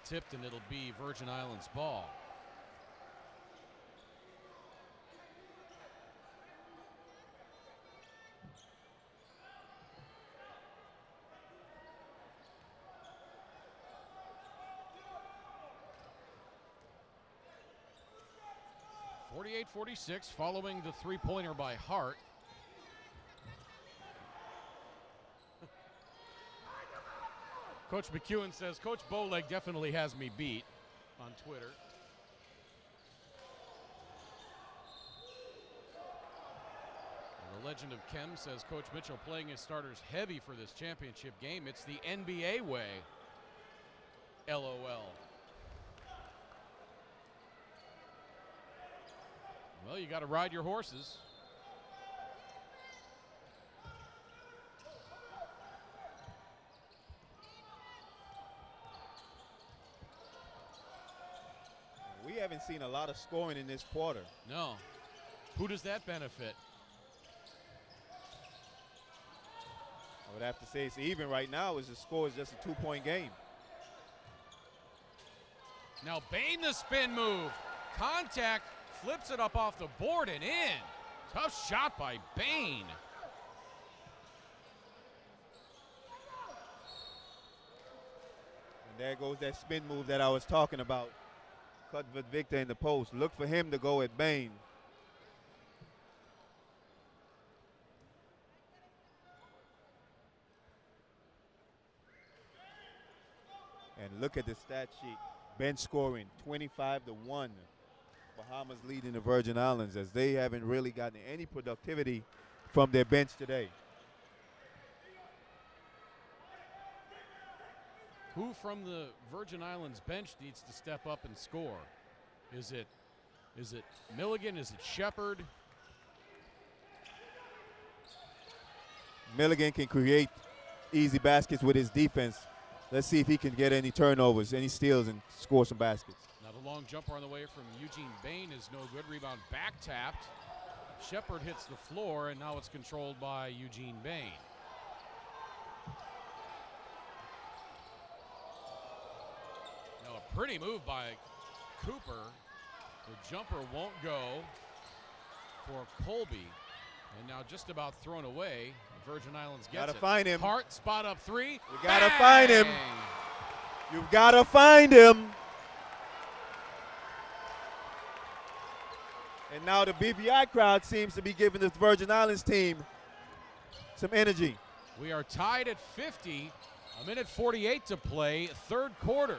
tipped, and it'll be Virgin Islands ball. .46 following the three-pointer by Hart. Coach McEwen says, Coach Bowleg definitely has me beat on Twitter. And the legend of Kem says, Coach Mitchell playing his starters heavy for this championship game. It's the NBA way. LOL. Well, you got to ride your horses. We haven't seen a lot of scoring in this quarter. No. Who does that benefit? I would have to say it's even right now as the score is just a 2-point game. Now Bain, the spin move. Contact, flips it up off the board and in. Tough shot by Bain. And there goes that spin move that I was talking about. Cuthbert Victor in the post. Look for him to go at Bain. And look at the stat sheet. Bench scoring 25-1. Bahamas leading the Virgin Islands as they haven't really gotten any productivity from their bench today. Who from the Virgin Islands bench needs to step up and score? Is it Milligan? Is it Shepard? Milligan can create easy baskets with his defense. Let's see if he can get any turnovers, any steals, and score some baskets. Now the long jumper on the way from Eugene Bain is no good. Rebound back tapped. Shepard hits the floor, and now it's controlled by Eugene Bain. Now a pretty move by Cooper. The jumper won't go for Colby. And now just about thrown away. Virgin Islands gets it. Gotta find him. Hart, spot up three. You gotta find him. You've gotta find him. And now the BBI crowd seems to be giving the Virgin Islands team some energy. We are tied at 50. A minute 48 to play, third quarter.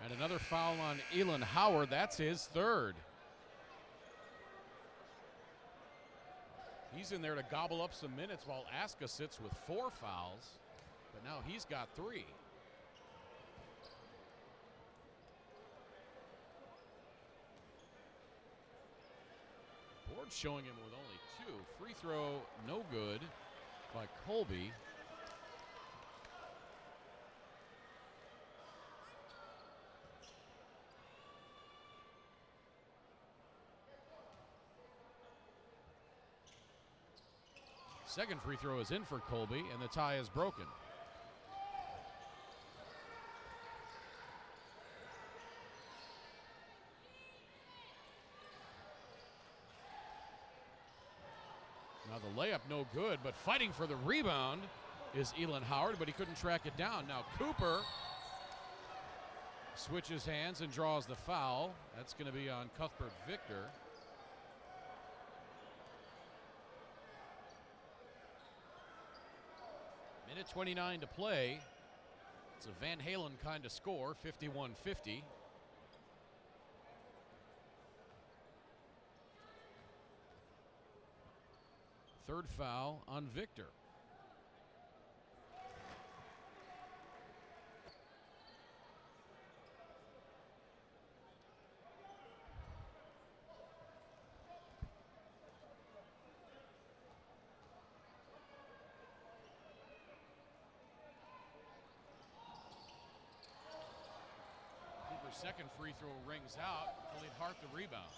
And another foul on Elon Howard. That's his third. He's in there to gobble up some minutes while Aska sits with 4 fouls. But now he's got 3. Board showing him with only 2. Free throw, no good by Colby. Second free throw is in for Colby, and the tie is broken. Now the layup no good, but fighting for the rebound is Elon Howard, but he couldn't track it down. Now Cooper switches hands and draws the foul. That's going to be on Cuthbert Victor. Minute 29 to play. It's a Van Halen kind of score, 51-50. Third foul on Victor. Second free throw rings out. Khalid Hart the rebound.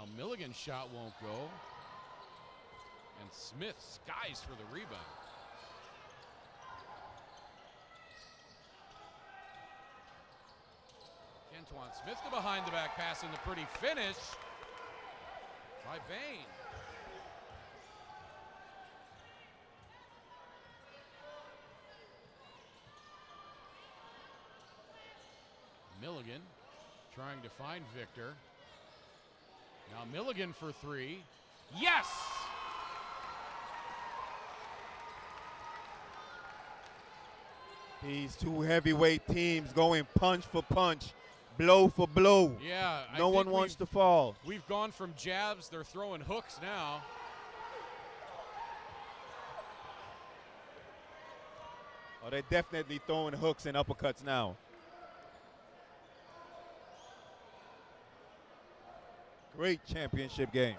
Now Milligan's shot won't go. And Smith skies for the rebound. Kentuan Smith the behind the back pass and the pretty finish by Bain. Milligan trying to find Victor. Now Milligan for three. Yes! These two heavyweight teams going punch for punch, blow for blow. Yeah. No one wants to fall. We've gone from jabs, they're throwing hooks now. Oh, they're definitely throwing hooks and uppercuts now. Great championship game.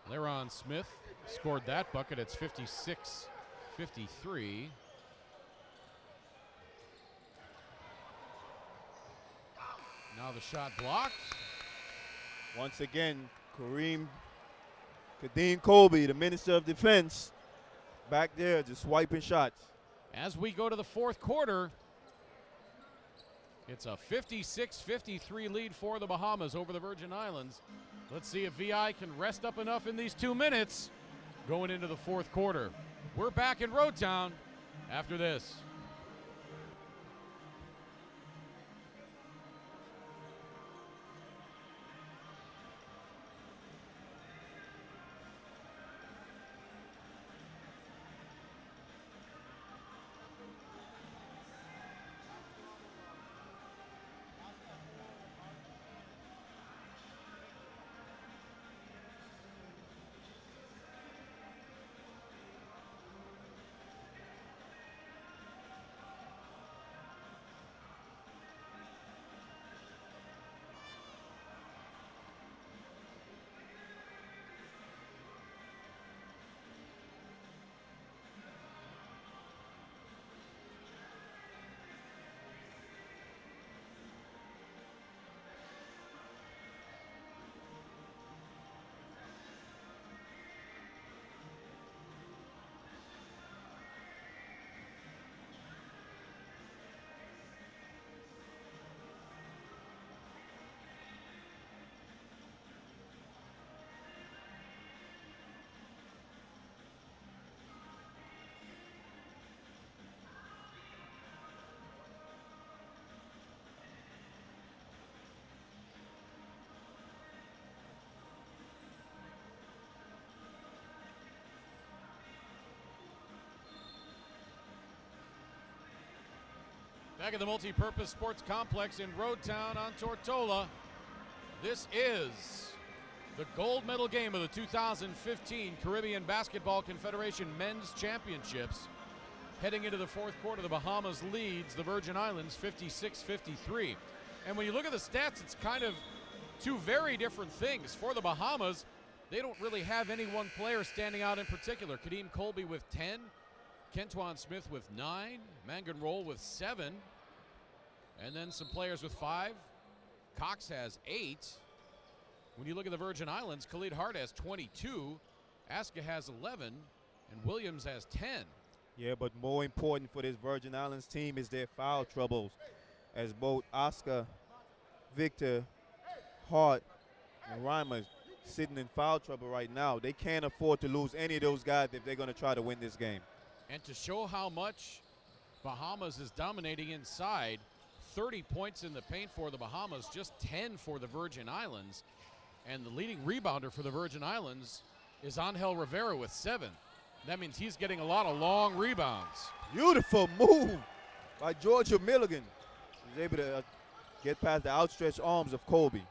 Leron Smith scored that bucket. It's 56-53. Now the shot blocked. Once again, Kadeem Colby, the Minister of Defense, back there just swiping shots. As we go to the fourth quarter, it's a 56-53 lead for the Bahamas over the Virgin Islands. Let's see if VI can rest up enough in these 2 minutes going into the fourth quarter. We're back in Road Town after this. Back at the Multi-Purpose Sports Complex in Road Town on Tortola. This is the gold medal game of the 2015 Caribbean Basketball Confederation Men's Championships. Heading into the fourth quarter, the Bahamas leads the Virgin Islands 56-53. And when you look at the stats, it's kind of two very different things. For the Bahamas, they don't really have any one player standing out in particular. Kadeem Colby with 10, Kentuan Smith with 9, Mangan with 7, and then some players with 5. Cox has 8. When you look at the Virgin Islands, Khalid Hart has 22, Aska has 11, and Williams has 10. Yeah, but more important for this Virgin Islands team is their foul troubles, as both Oscar, Victor, Hart, and Reimer sitting in foul trouble right now. They can't afford to lose any of those guys if they're going to try to win this game. And to show how much Bahamas is dominating inside, 30 points in the paint for the Bahamas, just 10 for the Virgin Islands. And the leading rebounder for the Virgin Islands is Angel Rivera with 7. That means he's getting a lot of long rebounds. Beautiful move by Georgia Milligan. He's able to get past the outstretched arms of Colby.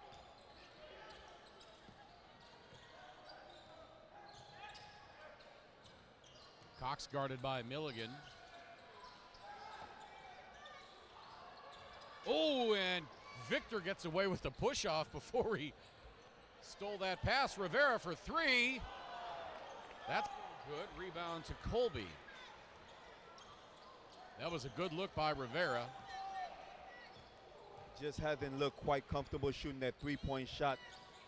Cox guarded by Milligan. Oh, and Victor gets away with the push-off before he stole that pass. Rivera for 3. That's good. Rebound to Colby. That was a good look by Rivera. just hasn't looked quite comfortable shooting that three-point shot.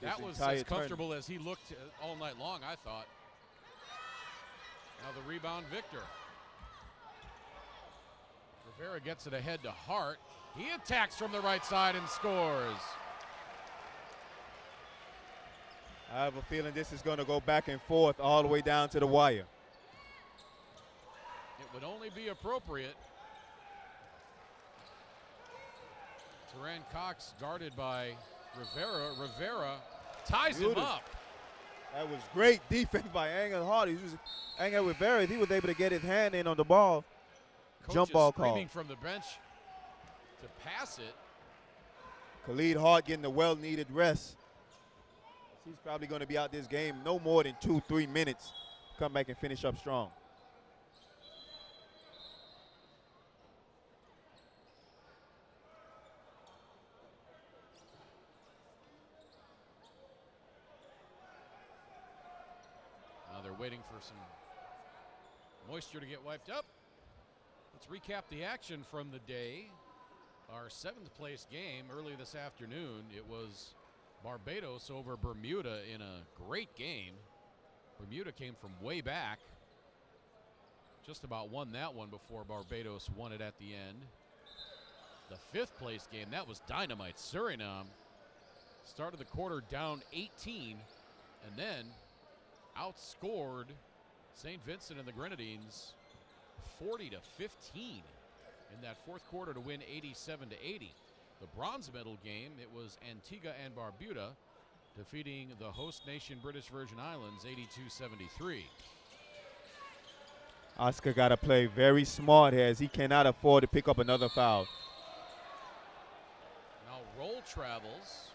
That was as comfortable as he looked all night long, I thought. Now the rebound, Victor. Rivera gets it ahead to Hart. He attacks from the right side and scores. I have a feeling this is going to go back and forth all the way down to the wire. It would only be appropriate. Teran Cox guarded by Rivera. Rivera ties him up. That was great defense by Angel Hart. Angel Rivera, he was able to get his hand in on the ball. Coach Jump ball call. Screaming from the bench to pass it. Khalid Hart getting the well-needed rest. He's probably going to be out this game no more than 2-3 minutes. Come back and finish up strong. Now they're waiting for some moisture to get wiped up. Let's recap the action from the day. Our 7th place game early this afternoon. It was Barbados over Bermuda in a great game. Bermuda came from way back. Just about won that one before Barbados won it at the end. The 5th place game, that was dynamite. Suriname started the quarter down 18 and then outscored St. Vincent and the Grenadines 40-15 in that 4th quarter to win 87-80. The bronze medal game, it was Antigua and Barbuda defeating the host nation British Virgin Islands 82-73. Oscar got to play very smart here as he cannot afford to pick up another foul. Now roll travels.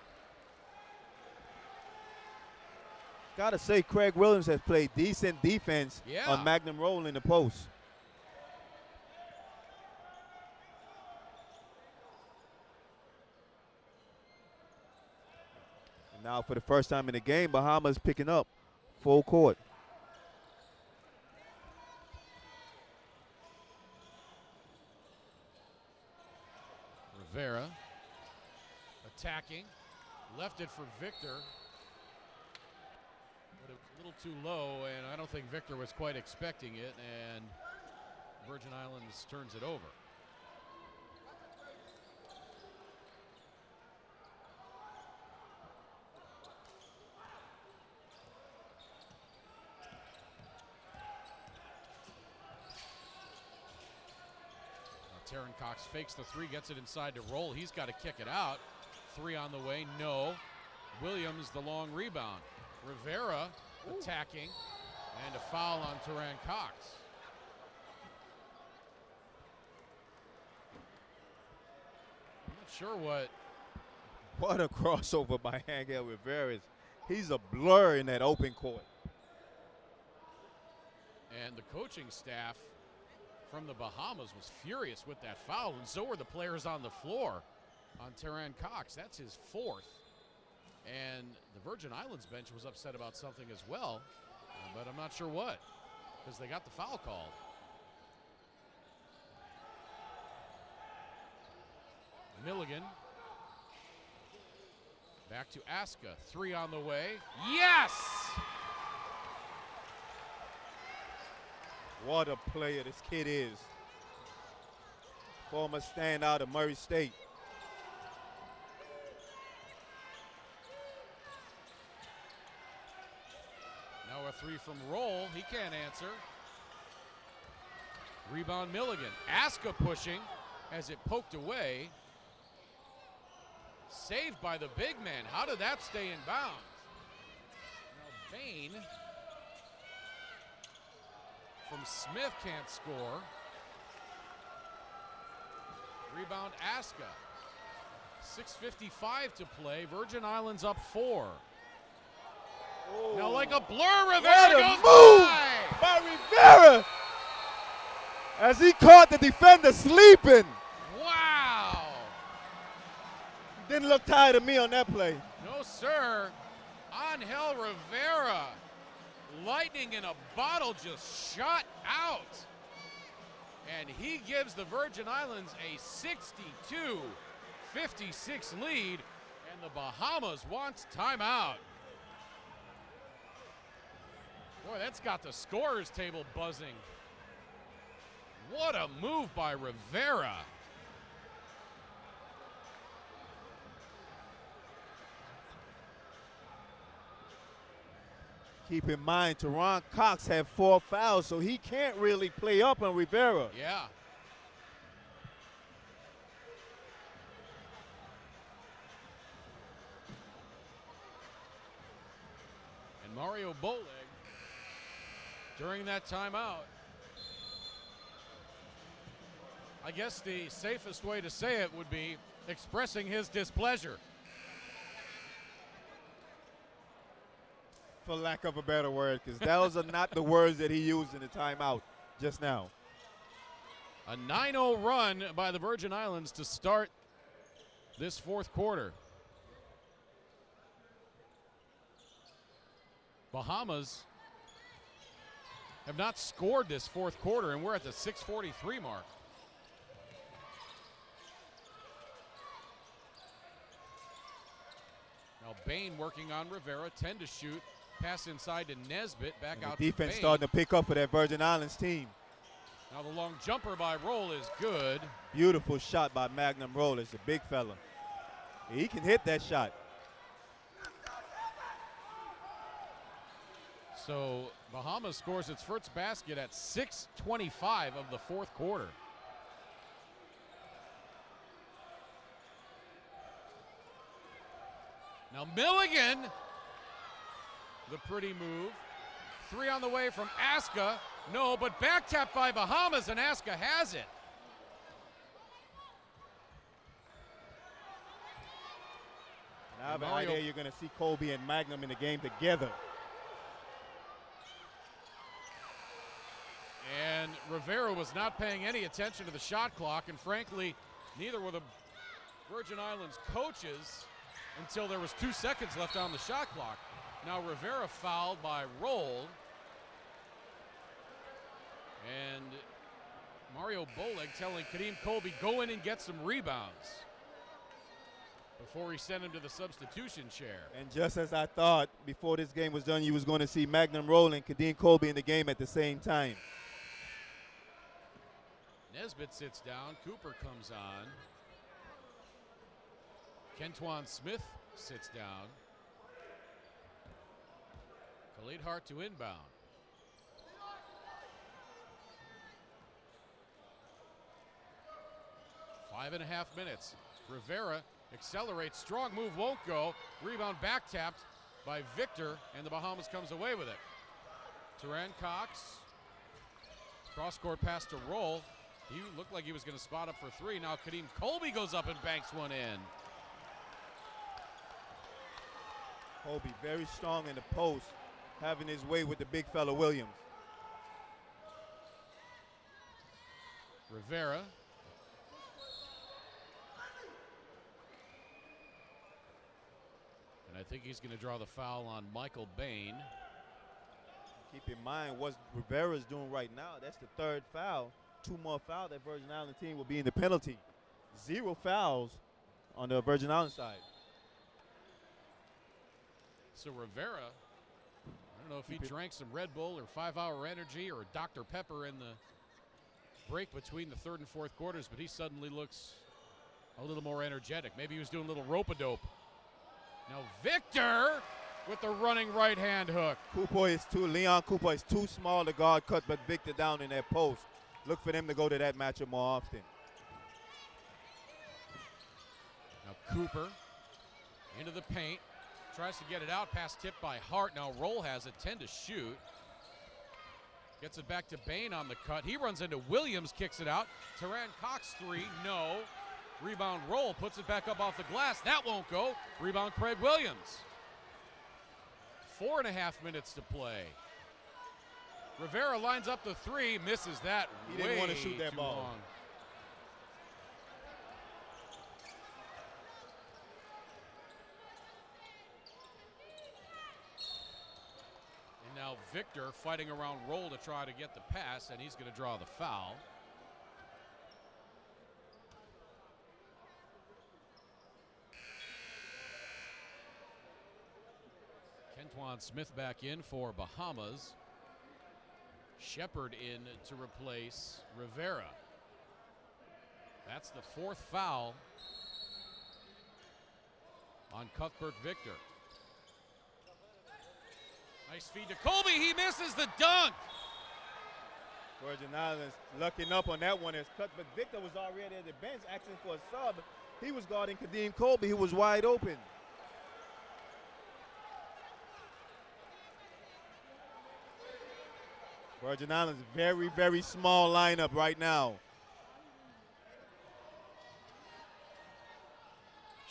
Got to say Craig Williams has played decent defense on Magnum Roll in the post. Now for the first time in the game, Bahamas picking up full court. Rivera attacking, left it for Victor, but it was a little too low, and I don't think Victor was quite expecting it, and Virgin Islands turns it over. Teran Cox fakes the 3, gets it inside to Roll. He's got to kick it out. 3 on the way, no. Williams the long rebound. Rivera attacking, and a foul on Teran Cox. I'm not sure what. What a crossover by Angel Rivera. He's a blur in that open court. And the coaching staff from the Bahamas was furious with that foul, and so were the players on the floor on Teran Cox. That's his 4th. And the Virgin Islands bench was upset about something as well, but I'm not sure what, because they got the foul called. Milligan. Back to Aska. 3 on the way. Yes! What a player this kid is. Former standout of Murray State. Now a 3 from Roll. He can't answer. Rebound Milligan. Aska pushing as it poked away. Saved by the big man. How did that stay in bounds? Now Bain from Smith can't score. Rebound Aska. 6:55 to play. Virgin Islands up 4. Oh. Now like a blur, Rivera goes by Rivera as he caught the defender sleeping. Wow. Didn't look tired to me on that play. No, sir. Angel Rivera. Lightning in a bottle just shot out. And he gives the Virgin Islands a 56 lead, and the Bahamas wants timeout. Boy, that's got the scorer's table buzzing. What a move by Rivera. Keep in mind, Teron Cox had 4 fouls, so he can't really play up on Rivera. Yeah. And Mario Boleg, during that timeout, I guess the safest way to say it would be expressing his displeasure. For lack of a better word, because those are not the words that he used in the timeout just now. A 9-0 run by the Virgin Islands to start this fourth quarter. Bahamas have not scored this fourth quarter, and we're at the 6:43 mark. Now Bain working on Rivera, 10 to shoot. Pass inside to Nesbitt, back out to Bain. Defense starting to pick up for that Virgin Islands team. Now the long jumper by Roll is good. Beautiful shot by Magnum Roll. It's a big fella. He can hit that shot. So Bahamas scores its first basket at 6:25 of the fourth quarter. Now Milligan, the pretty move. 3 on the way from Aska. No, but back tap by Bahamas, and Aska has it. Now I have an idea you're going to see Colby and Magnum in the game together. And Rivera was not paying any attention to the shot clock, and frankly, neither were the Virgin Islands coaches until there was 2 seconds left on the shot clock. Now Rivera fouled by Roll. And Mario Boleg telling Kadeem Colby, go in and get some rebounds before he sent him to the substitution chair. And just as I thought, before this game was done, you was going to see Magnum Roll and Kadeem Colby in the game at the same time. Nesbitt sits down. Cooper comes on. Kentwan Smith sits down. Khalid Hart to inbound. Five and a half minutes. Rivera accelerates. Strong move won't go. Rebound back tapped by Victor, and the Bahamas comes away with it. Teran Cox. Cross-court pass to Roll. He looked like he was going to spot up for 3. Now Kadeem Colby goes up and banks one in. Colby very strong in the post, having his way with the big fella Williams. Rivera. And I think he's going to draw the foul on Michael Bain. Keep in mind what Rivera's doing right now. That's the 3rd foul. 2 more fouls, that Virgin Island team will be in the penalty. 0 fouls on the Virgin Island side. So Rivera, I don't know if he drank some Red Bull or 5-Hour Energy or Dr. Pepper in the break between the 3rd and 4th quarters, but he suddenly looks a little more energetic. Maybe he was doing a little rope-a-dope. Now Victor with the running right-hand hook. Leon Cooper is too small to guard cut, but Victor down in that post. Look for them to go to that matchup more often. Now Cooper into the paint. Tries to get it out. Pass tipped by Hart. Now Roll has it. 10 to shoot. Gets it back to Bain on the cut. He runs into Williams. Kicks it out. Teran Cox 3. No. Rebound Roll. Puts it back up off the glass. That won't go. Rebound Craig Williams. 4.5 minutes to play. Rivera lines up the 3. Misses that. He didn't want to shoot that ball. Long. Now Victor fighting around Roll to try to get the pass, and he's going to draw the foul. Kentuan Smith back in for Bahamas. Shepard in to replace Rivera. That's the fourth foul on Cuthbert Victor. Nice feed to Colby. He misses the dunk. Virgin Islands lucking up on that one as Cuthbert Victor was already at the bench asking for a sub. He was guarding Kadeem Colby, who was wide open. Virgin Islands, very, very small lineup right now.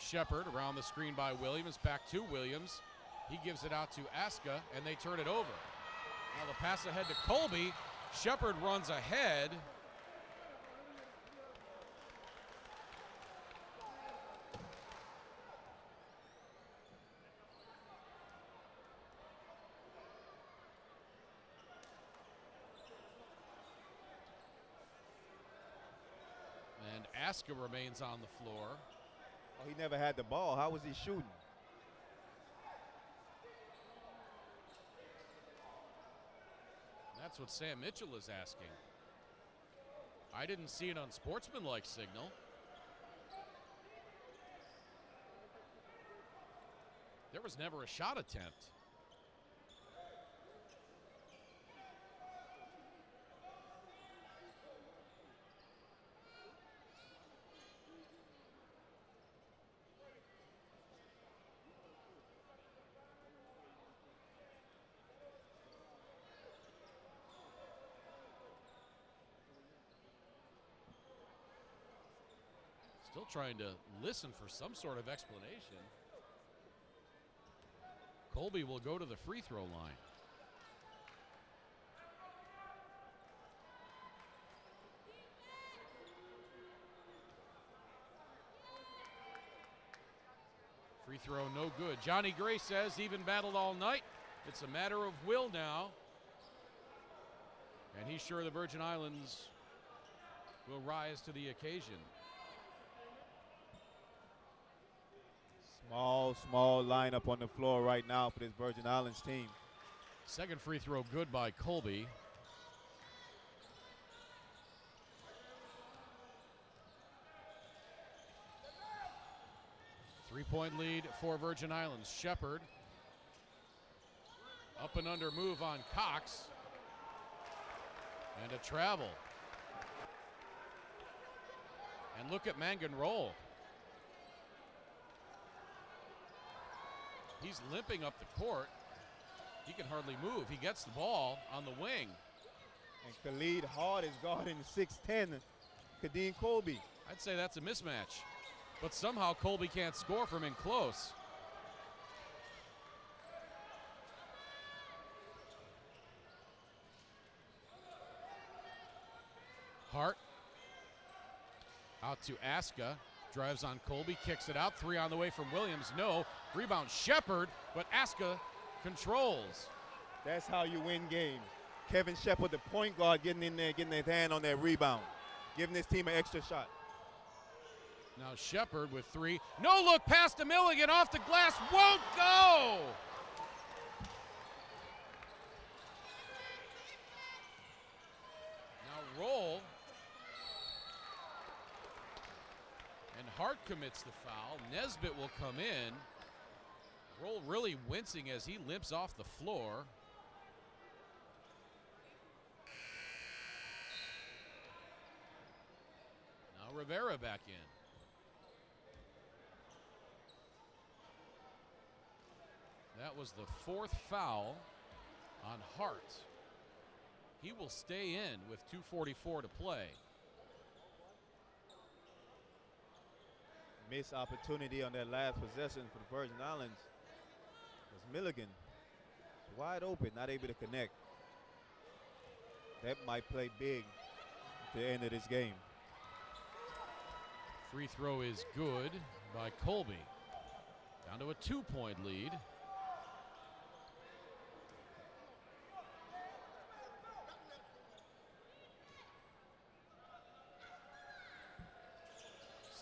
Shepard around the screen by Williams, back to Williams. He gives it out to Aska, and they turn it over. Now the pass ahead to Colby. Shepard runs ahead. And Aska remains on the floor. Oh, he never had the ball. How was he shooting? That's what Sam Mitchell is asking. I didn't see an unsportsmanlike signal. There was never a shot attempt. Still trying to listen for some sort of explanation. Colby will go to the free throw line. Free throw no good. Johnny Gray says even battled all night. It's a matter of will now. And he's sure the Virgin Islands will rise to the occasion. Small lineup on the floor right now for this Virgin Islands team. Second free throw good by Colby. Three-point lead for Virgin Islands. Shepard. Up and under move on Cox. And a travel. And look at Mangan roll. He's limping up the court. He can hardly move. He gets the ball on the wing. And Khalid Hard is guarding 6'10", Kadeem Colby. I'd say that's a mismatch. But somehow Colby can't score from in close. Hart out to Aska. Drives on Colby, kicks it out. Three on the way from Williams. No. Rebound Shepard, but Aska controls. That's how you win games. Kevin Shepard, the point guard, getting in there, getting his hand on that rebound, giving his team an extra shot. Now Shepard with three. No look pass to Milligan off the glass. Won't go. Now roll. And Hart commits the foul. Nesbitt will come in. Roll really wincing as he limps off the floor. Now Rivera back in. That was the fourth foul on Hart. He will stay in with 2:44 to play. Missed opportunity on that last possession for the Virgin Islands. Was Milligan wide open, not able to connect. That might play big at the end of this game. Free throw is good by Colby. Down to a 2-point lead.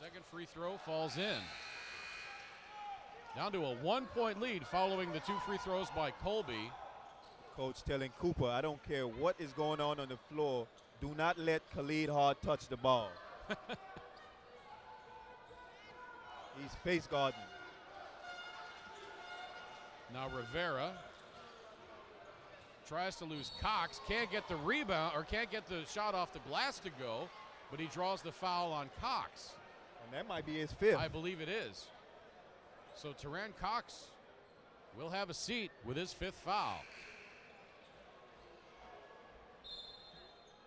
Second free throw falls in. Down to a 1-point lead following the 2 free throws by Colby. Coach telling Cooper, I don't care what is going on the floor. Do not let Khalid Hart touch the ball. He's face guarding. Now Rivera tries to lose Cox. Can't get the rebound, or can't get the shot off the glass to go, but he draws the foul on Cox. And that might be his 5th. I believe it is. So Teran Cox will have a seat with his 5th foul.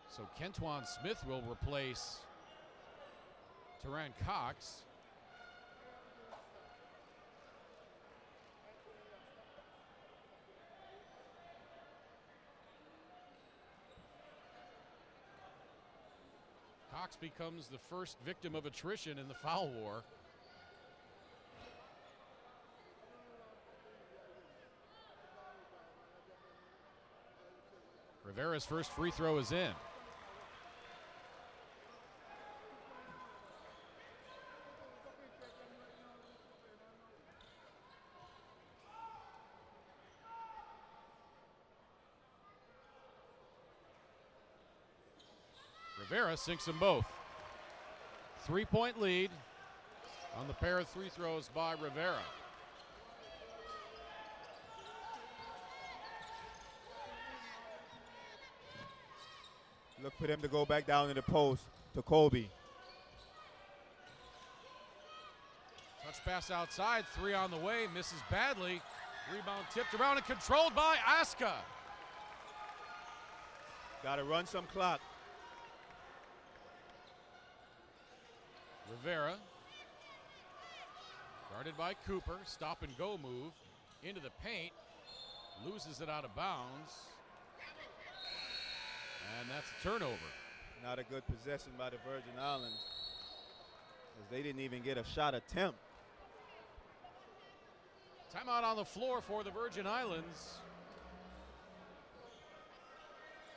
So Kentuan Smith will replace Teran Cox. Cox becomes the first victim of attrition in the foul war. Rivera's first free throw is in. Rivera sinks them both. 3-point lead on the pair of free throws by Rivera. Look for them to go back down in the post to Colby. Touch pass outside, 3 on the way, misses badly. Rebound tipped around and controlled by Aska. Got to run some clock. Rivera, guarded by Cooper, stop and go move into the paint, loses it out of bounds, and that's a turnover. Not a good possession by the Virgin Islands, as they didn't even get a shot attempt. Timeout on the floor for the Virgin Islands.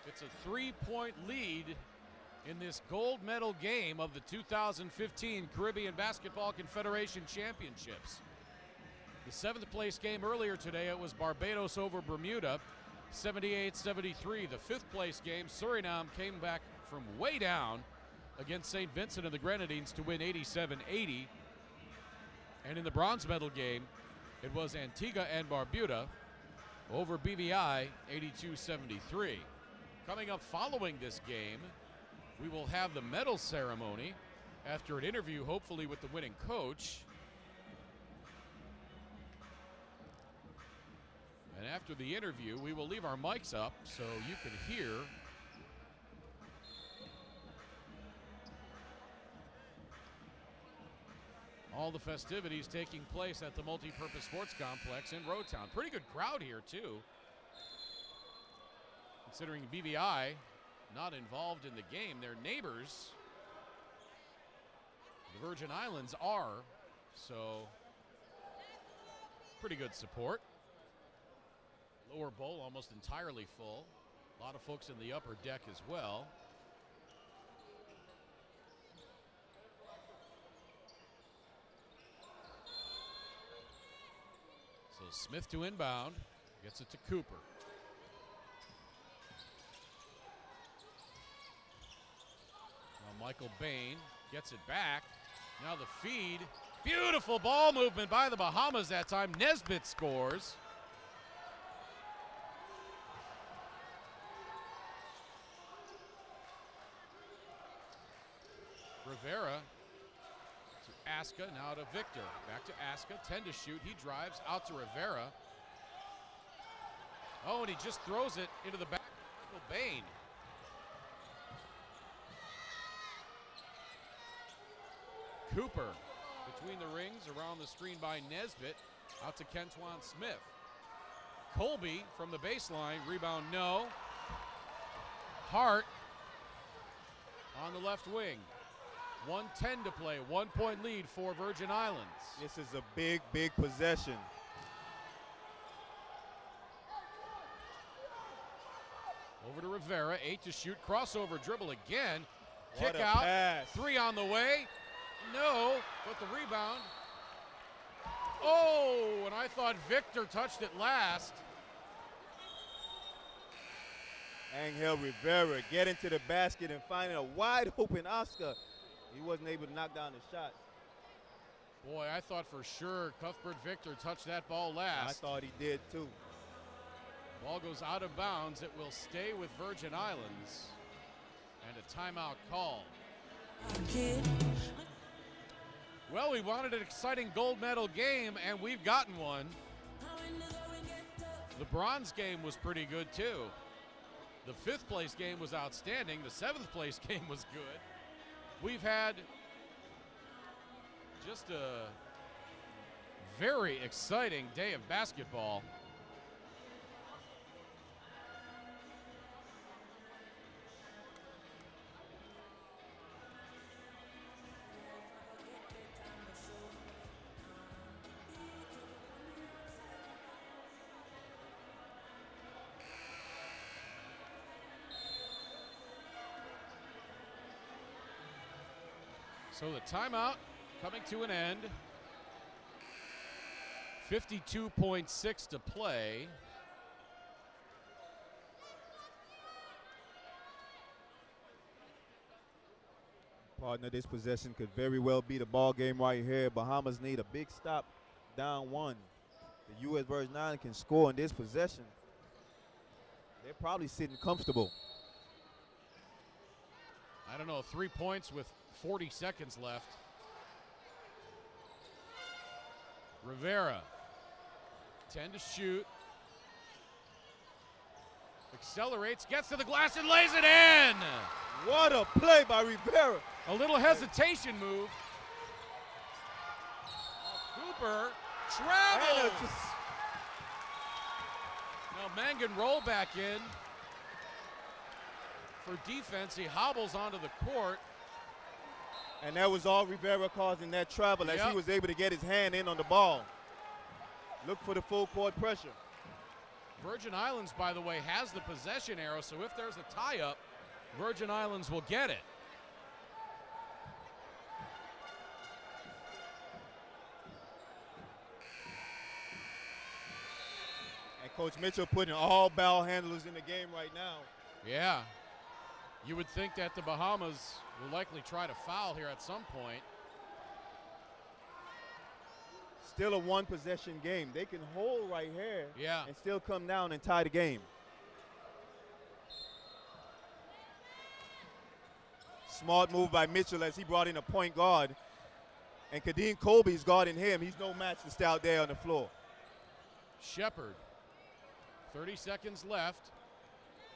It's a 3-point lead in this gold medal game of the 2015 Caribbean Basketball Confederation Championships. The 7th place game earlier today, it was Barbados over Bermuda, 78-73. The 5th place game, Suriname came back from way down against St. Vincent and the Grenadines to win 87-80. And in the bronze medal game, it was Antigua and Barbuda over BVI, 82-73. Coming up following this game, we will have the medal ceremony after an interview, hopefully with the winning coach. And after the interview, we will leave our mics up so you can hear all the festivities taking place at the Multipurpose Sports Complex in Rotown. Pretty good crowd here, too, considering BVI not involved in the game. Their neighbors, the Virgin Islands, are, so pretty good support. Lower bowl almost entirely full. A lot of folks in the upper deck as well. So Smith to inbound, gets it to Cooper. Now Michael Bain gets it back. Now the feed. Beautiful ball movement by the Bahamas that time. Nesbitt scores. Rivera to Aska, now to Victor. Back to Aska, 10 to shoot. He drives out to Rivera. Oh, and he just throws it into the back of Bain. Cooper between the rings, around the screen by Nesbitt, out to Kentuan Smith. Colby from the baseline, rebound no. Hart on the left wing. 1:10 to play, 1-point lead for Virgin Islands. This is a big, big possession. Over to Rivera, 8 to shoot, crossover dribble again. What Kick a out, pass. 3 on the way. No, but the rebound Oh, and I thought Victor touched it last. Angel Rivera getting to the basket and finding a wide open Oscar. He wasn't able to knock down the shot. Boy, I thought for sure Cuthbert Victor touched that ball last. I thought he did too. Ball goes out of bounds. It will stay with Virgin Islands. And a timeout call. Well, we wanted an exciting gold medal game, and we've gotten one. The bronze game was pretty good, too. The fifth place game was outstanding. The seventh place game was good. We've had just a very exciting day of basketball. So the timeout coming to an end. 52.6 to play. Partner, this possession could very well be the ball game right here. Bahamas need a big stop, down one. The U.S. Virgin Islands can score in this possession. They're probably sitting comfortable. I don't know, 3 points with 40 seconds left. Rivera, 10 to shoot. Accelerates, gets to the glass and lays it in. What a play by Rivera. A little hesitation move. Cooper travels. Now Mangan roll back in. For defense, he hobbles onto the court. And that was all Rivera causing that travel as Yep. he was able to get his hand in on the ball. Look for the full court pressure. Virgin Islands, by the way, has the possession arrow, so if there's a tie-up, Virgin Islands will get it. And Coach Mitchell putting all ball handlers in the game right now. Yeah. You would think that the Bahamas will likely try to foul here at some point. Still a one-possession game. They can hold right here Yeah. and still come down and tie the game. Smart move by Mitchell as he brought in a point guard. And Kadeem Colby's guarding him. He's no match to stay out there on the floor. Shepard, 30 seconds left.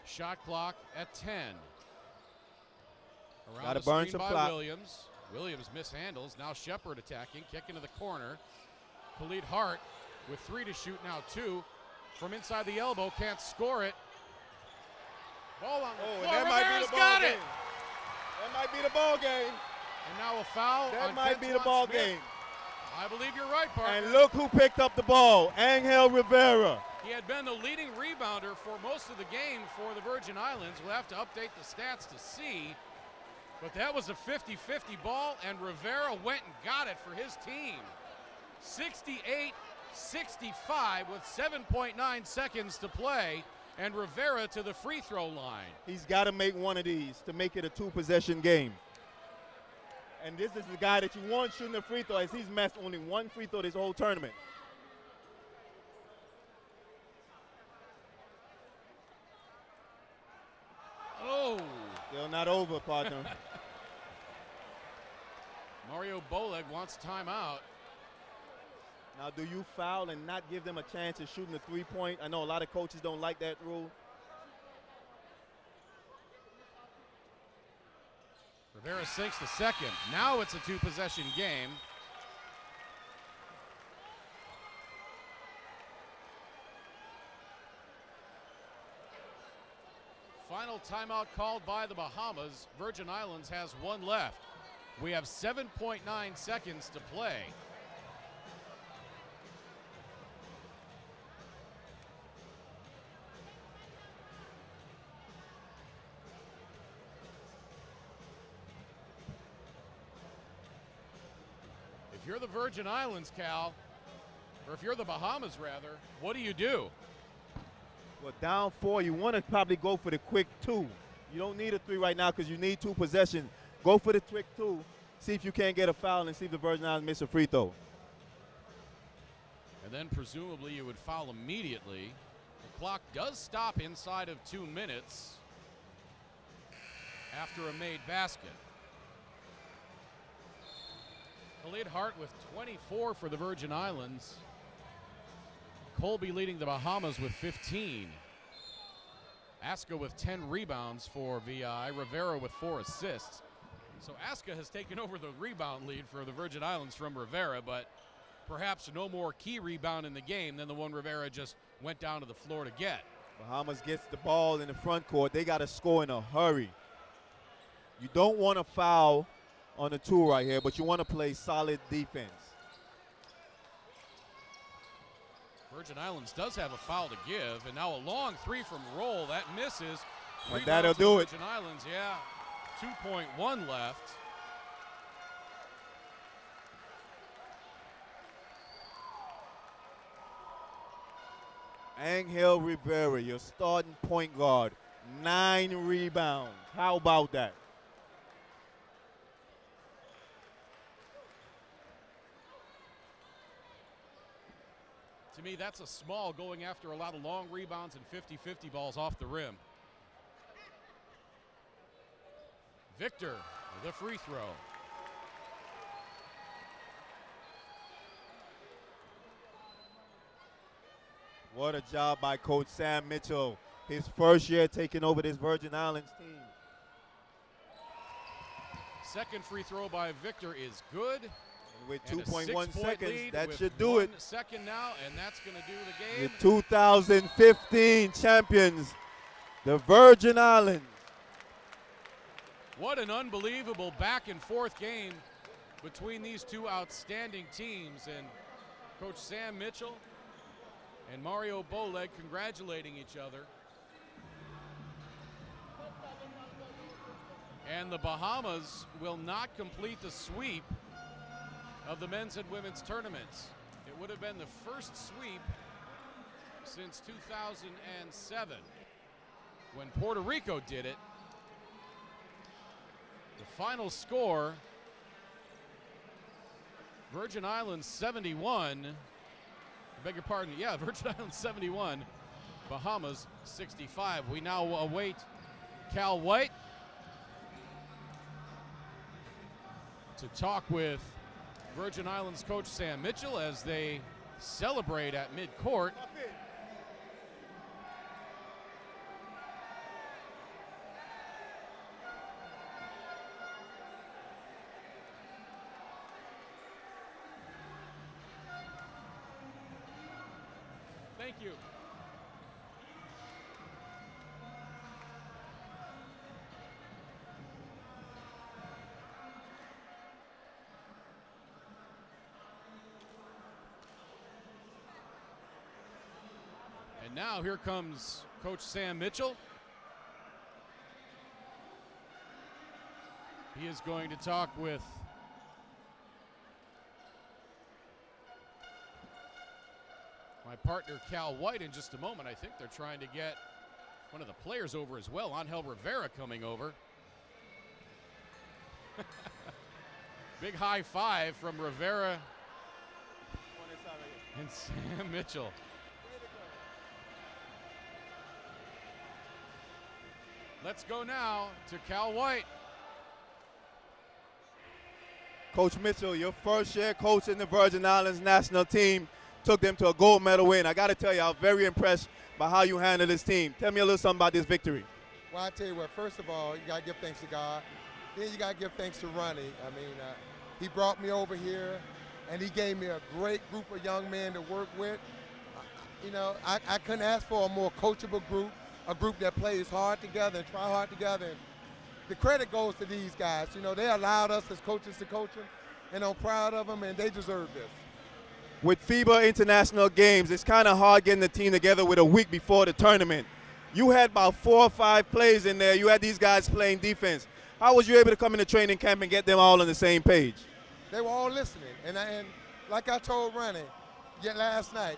Shot clock at 10. Around Gotta the burn screen some by clock. Williams. Williams mishandles. Now Shepard attacking, kick into the corner. Khalid Hart with 3 to shoot, now 2. From inside the elbow, can't score it. Ball on the floor. And that might be Rivera's the ball got game. it. That might be the ball game. And now a foul That on might be the Kentuan ball Smith. game. I believe you're right, partner. And look who picked up the ball. Angel Rivera. He had been the leading rebounder for most of the game for the Virgin Islands. We'll have to update the stats to see. But that was a 50-50 ball, and Rivera went and got it for his team. 68-65 with 7.9 seconds to play, and Rivera to the free throw line. He's got to make one of these to make it a two-possession game. And this is the guy that you want shooting the free throw, as he's missed only one free throw this whole tournament. Oh! Still not over, partner. Mario Boleg wants timeout. Now, do you foul and not give them a chance of shooting the three-point? I know a lot of coaches don't like that rule. Rivera sinks the second. Now it's a two-possession game. Final timeout called by the Bahamas. Virgin Islands has 1 left. We have 7.9 seconds to play. If you're the Virgin Islands, Cal, Or if you're the Bahamas, rather, what do? Well, down 4, you want to probably go for the quick 2. You don't need a 3 right now because you need 2 possessions. Go for the quick 2. See if you can't get a foul and see if the Virgin Islands miss a free throw. And then presumably you would foul immediately. The clock does stop inside of 2 minutes after a made basket. Khalid Hart with 24 for the Virgin Islands. Colby leading the Bahamas with 15. Aska with 10 rebounds for VI. Rivera with 4 assists. So Aska has taken over the rebound lead for the Virgin Islands from Rivera, but perhaps no more key rebound in the game than the one Rivera just went down to the floor to get. Bahamas gets the ball in the front court. They got to score in a hurry. You don't want to foul on the 2 right here, but you want to play solid defense. Virgin Islands does have a foul to give, and now a long 3 from Roll. That misses. And that'll do it. Virgin Islands, yeah. 2.1 left. Angel Rivera, your starting point guard, 9 rebounds. How about that? To me, that's a small going after a lot of long rebounds and 50-50 balls off the rim. Victor, the free throw. What a job by Coach Sam Mitchell. His first year taking over this Virgin Islands team. Second free throw by Victor is good. And with And 2.1 seconds, that with should do it. 1 second now, and that's going to do the game. The 2015 champions, the Virgin Islands. What an unbelievable back and forth game between these two outstanding teams. And Coach Sam Mitchell and Mario Boleg congratulating each other. And the Bahamas will not complete the sweep of the men's and women's tournaments. It would have been the first sweep since 2007 when Puerto Rico did it. The final score, Virgin Islands 71. I beg your pardon, yeah, Virgin Islands 71, Bahamas 65. We now await Cal White to talk with Virgin Islands coach Sam Mitchell as they celebrate at midcourt. Thank you. And now here comes Coach Sam Mitchell. He is going to talk with my partner Cal White in just a moment. I think they're trying to get one of the players over as well. Angel Rivera coming over. Big high five from Rivera and Sam Mitchell. Let's go now to Cal White. Coach Mitchell, your first year coaching the Virgin Islands national team, took them to a gold medal win. I got to tell you, I'm very impressed by how you handled this team. Tell me a little something about this victory. Well, I tell you what, first of all, you got to give thanks to God. Then you got to give thanks to Ronnie. I mean, he brought me over here, and he gave me a great group of young men to work with. You know, I couldn't ask for a more coachable group, a group that plays hard together and try hard together. And the credit goes to these guys. You know, they allowed us as coaches to coach them, and I'm proud of them, and they deserve this. With FIBA international games, it's kind of hard getting the team together with a week before the tournament. You had about 4 or 5 plays in there. You had these guys playing defense. How was you able to come into training camp and get them all on the same page? They were all listening. And like I told Ronnie, yet last night,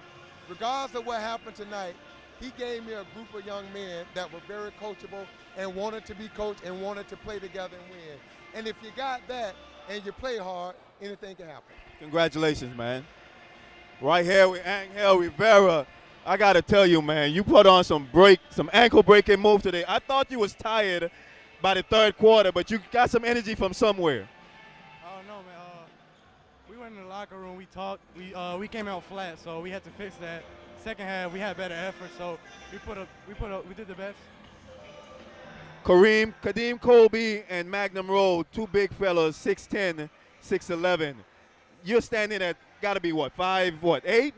regardless of what happened tonight, he gave me a group of young men that were very coachable and wanted to be coached and wanted to play together and win. And if you got that and you play hard, anything can happen. Congratulations, man. Right here with Angel Rivera. I got to tell you, man, you put on some ankle-breaking move today. I thought you was tired by the third quarter, but you got some energy from somewhere. I don't know, man. We went in the locker room. We talked. We came out flat, so we had to fix that. Second half, we had better effort, so we did the best. Kadeem Colby and Magnum Rowe, two big fellas, 6'10", 6'11". You're standing at got to be what, 5'8",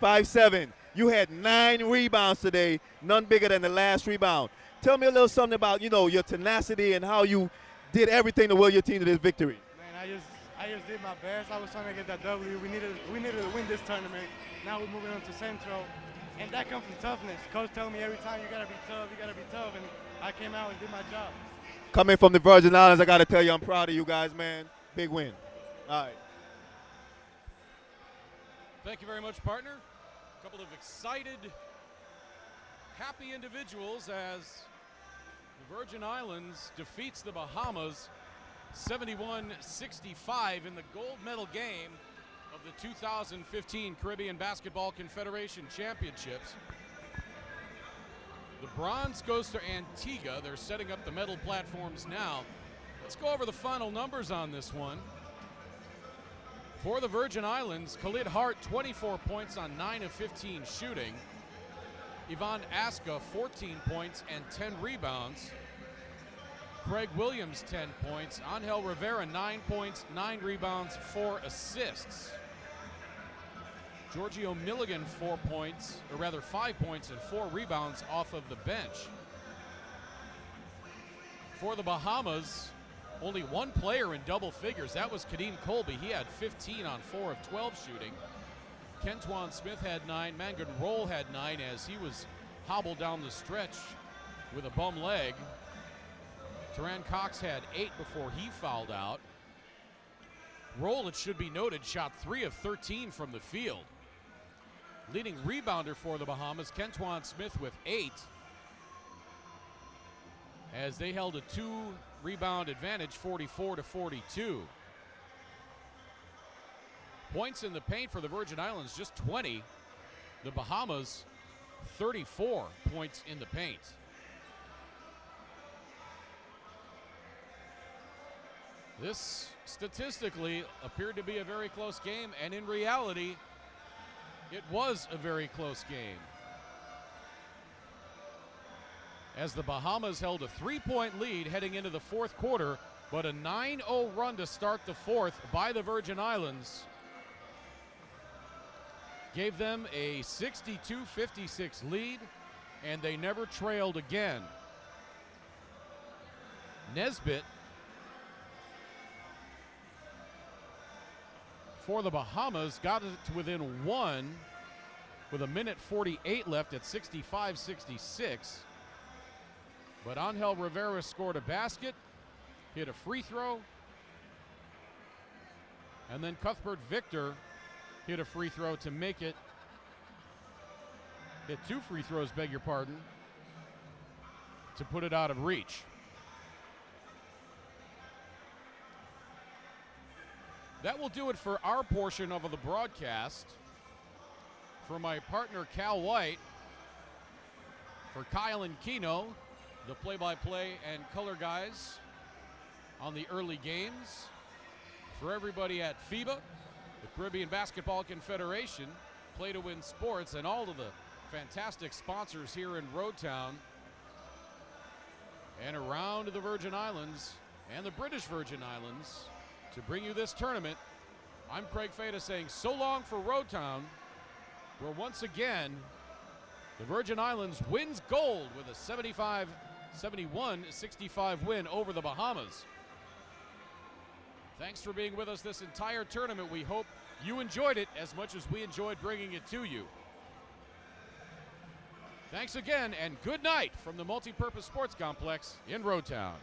5'7". You had 9 rebounds today, none bigger than the last rebound. Tell me a little something about, your tenacity and how you did everything to will your team to this victory. Man, I just did my best. I was trying to get that W. We needed to win this tournament. Now we're moving on to Central, and that comes from toughness. Coach telling me every time, you gotta be tough, and I came out and did my job. Coming from the Virgin Islands, I got to tell you, I'm proud of you guys, man. Big win. All right. Thank you very much, partner. A couple of excited, happy individuals as the Virgin Islands defeats the Bahamas 71-65 in the gold medal game of the 2015 Caribbean Basketball Confederation Championships. The bronze goes to Antigua. They're setting up the medal platforms now. Let's go over the final numbers on this one. For the Virgin Islands, Khalid Hart, 24 points on 9 of 15 shooting. Yvonne Aska, 14 points and 10 rebounds. Craig Williams, 10 points. Angel Rivera, 9 points, 9 rebounds, 4 assists. Giorgio Milligan, 5 points and 4 rebounds off of the bench. For the Bahamas, only one player in double figures. That was Kadeem Colby. He had 15 on 4 of 12 shooting. Kentwan Smith had 9. Mangan Roll had 9 as he was hobbled down the stretch with a bum leg. Teran Cox had 8 before he fouled out. Roll, it should be noted, shot 3 of 13 from the field. Leading rebounder for the Bahamas, Kentwan Smith with 8, as they held a 2-rebound advantage, 44-42. Points in the paint for the Virgin Islands, just 20. The Bahamas, 34 points in the paint. This statistically appeared to be a very close game, and in reality, it was a very close game, as the Bahamas held a 3-point lead heading into the fourth quarter, but a 9-0 run to start the fourth by the Virgin Islands gave them a 62-56 lead, and they never trailed again. Nesbitt for the Bahamas got it to within 1 with a minute 48 left at 65-66. But Angel Rivera scored a basket, hit a free throw, and then Cuthbert Victor hit a free throw to make it. Hit 2 free throws, beg your pardon, to put it out of reach. That will do it for our portion of the broadcast. For my partner, Cal White, for Kyle and Keno, the play-by-play and color guys on the early games, for everybody at FIBA, the Caribbean Basketball Confederation, Play to Win Sports, and all of the fantastic sponsors here in Roadtown and around the Virgin Islands and the British Virgin Islands, to bring you this tournament, I'm Craig Fada saying so long for Roadtown, where once again the Virgin Islands wins gold with a 71-65 win over the Bahamas. Thanks for being with us this entire tournament. We hope you enjoyed it as much as we enjoyed bringing it to you. Thanks again, and good night from the Multipurpose Sports Complex in Roadtown.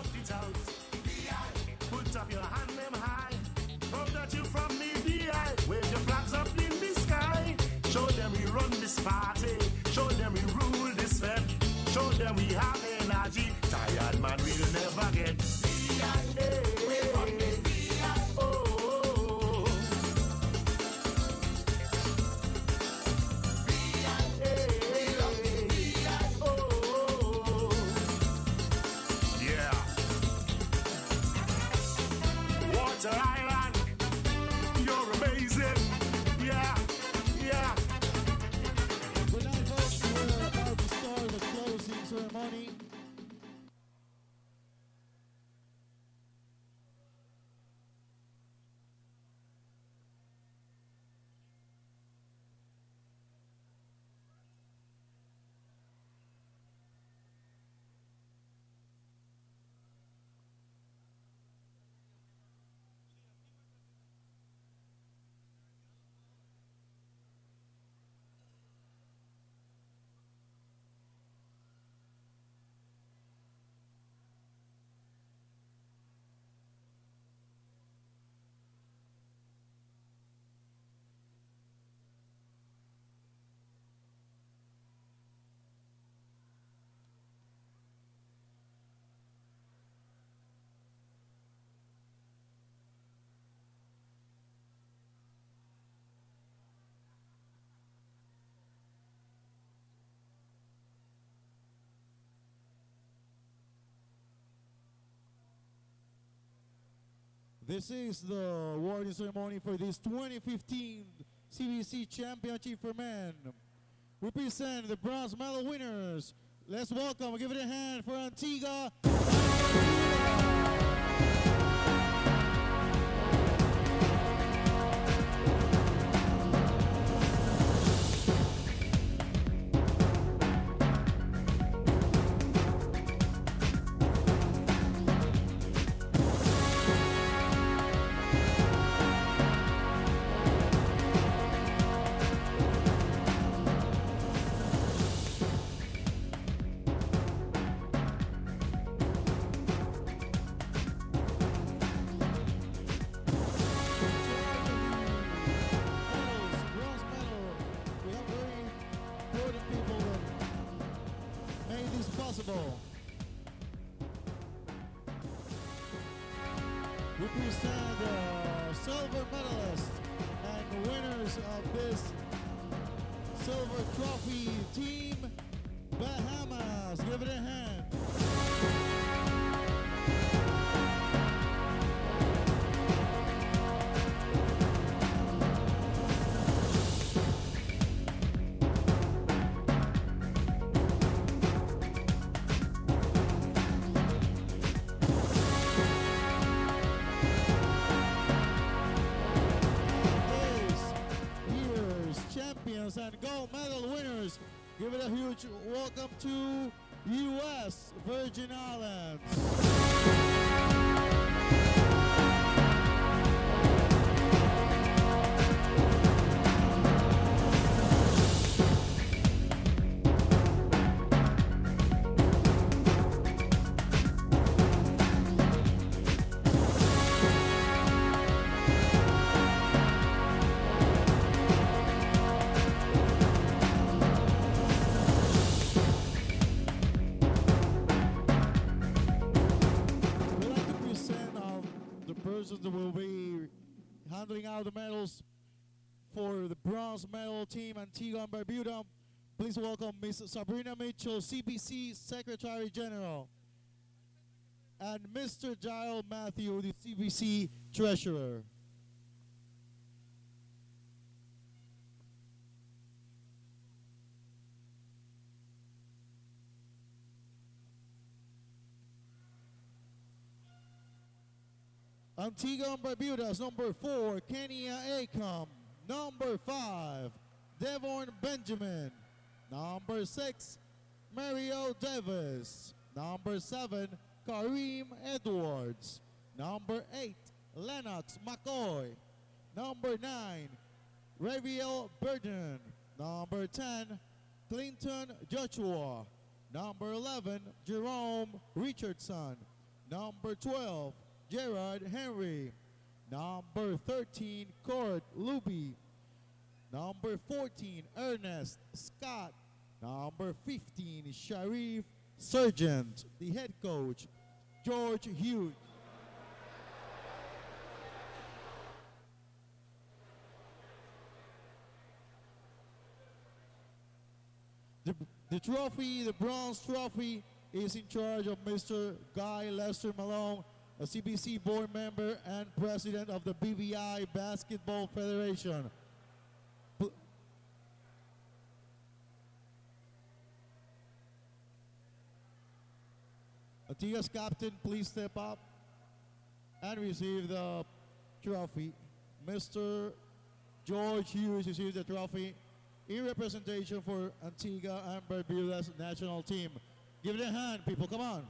shout it out. Put up your hand them high. Hope that you from me VI. Wave your flags up in the sky. Show them we run this party. Show them we rule this fed. Show them we have energy. Tired man will never get. VI, we from the VI. Oh. Island, you're amazing, yeah, yeah. Good night, folks. We're about to start the closing ceremony. This is the awarding ceremony for this 2015 CBC Championship for Men. We present the bronze medal winners. Let's welcome, give it a hand for Antigua. We present the silver medalists and winners of this silver trophy, Team Bahamas. Give it a hand. And gold medal winners, give it a huge welcome to U.S. Virgin Islands. That will be handing out the medals for the bronze medal team Antigua and Barbuda. Please welcome Ms. Sabrina Mitchell, CBC Secretary General, and Mr. Giles Matthew, the CBC Treasurer. Antigua and Barbuda's number 4, Kenya Acom. Number 5, Devon Benjamin. Number 6, Mario Davis. Number 7, Kareem Edwards. Number 8, Lennox McCoy. Number 9, Raviel Burden. Number 10, Clinton Joshua. Number 11, Jerome Richardson. Number 12, Gerard Henry. Number 13, Court Luby. Number 14, Ernest Scott. Number 15, Sharif Sergeant. The head coach, George Hughes. The trophy, the bronze trophy, is in charge of Mr. Guy Lester Malone, a CBC board member and president of the BVI Basketball Federation. Antigüa's captain, please step up and receive the trophy. Mr. George Hughes receives the trophy in representation for Antigua and Barbuda's national team. Give it a hand, people, come on.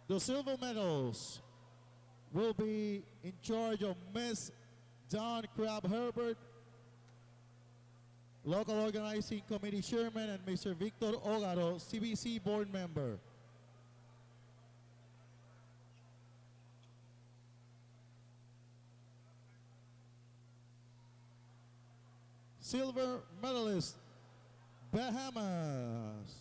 The silver medals will be in charge of Miss Don Crab Herbert, local organizing committee chairman, and Mr. Victor Ogaro, CBC board member. Silver medalist, Bahamas.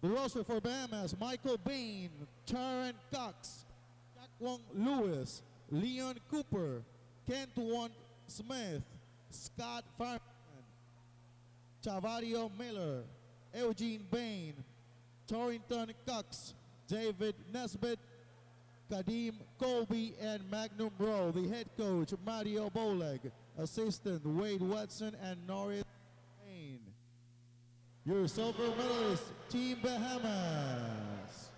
The roster for Bahamas: Michael Bain, Taryn Cox, Jacquon Lewis, Leon Cooper, Kentwan Smith, Scott Farman, Tavario Miller, Eugene Bain, Torrington Cox, David Nesbitt, Kadim Colby, and Magnum Rowe. The head coach, Mario Boleg, assistant, Wade Watson, and Norris Bain. Your silver medalist, Team Bahamas.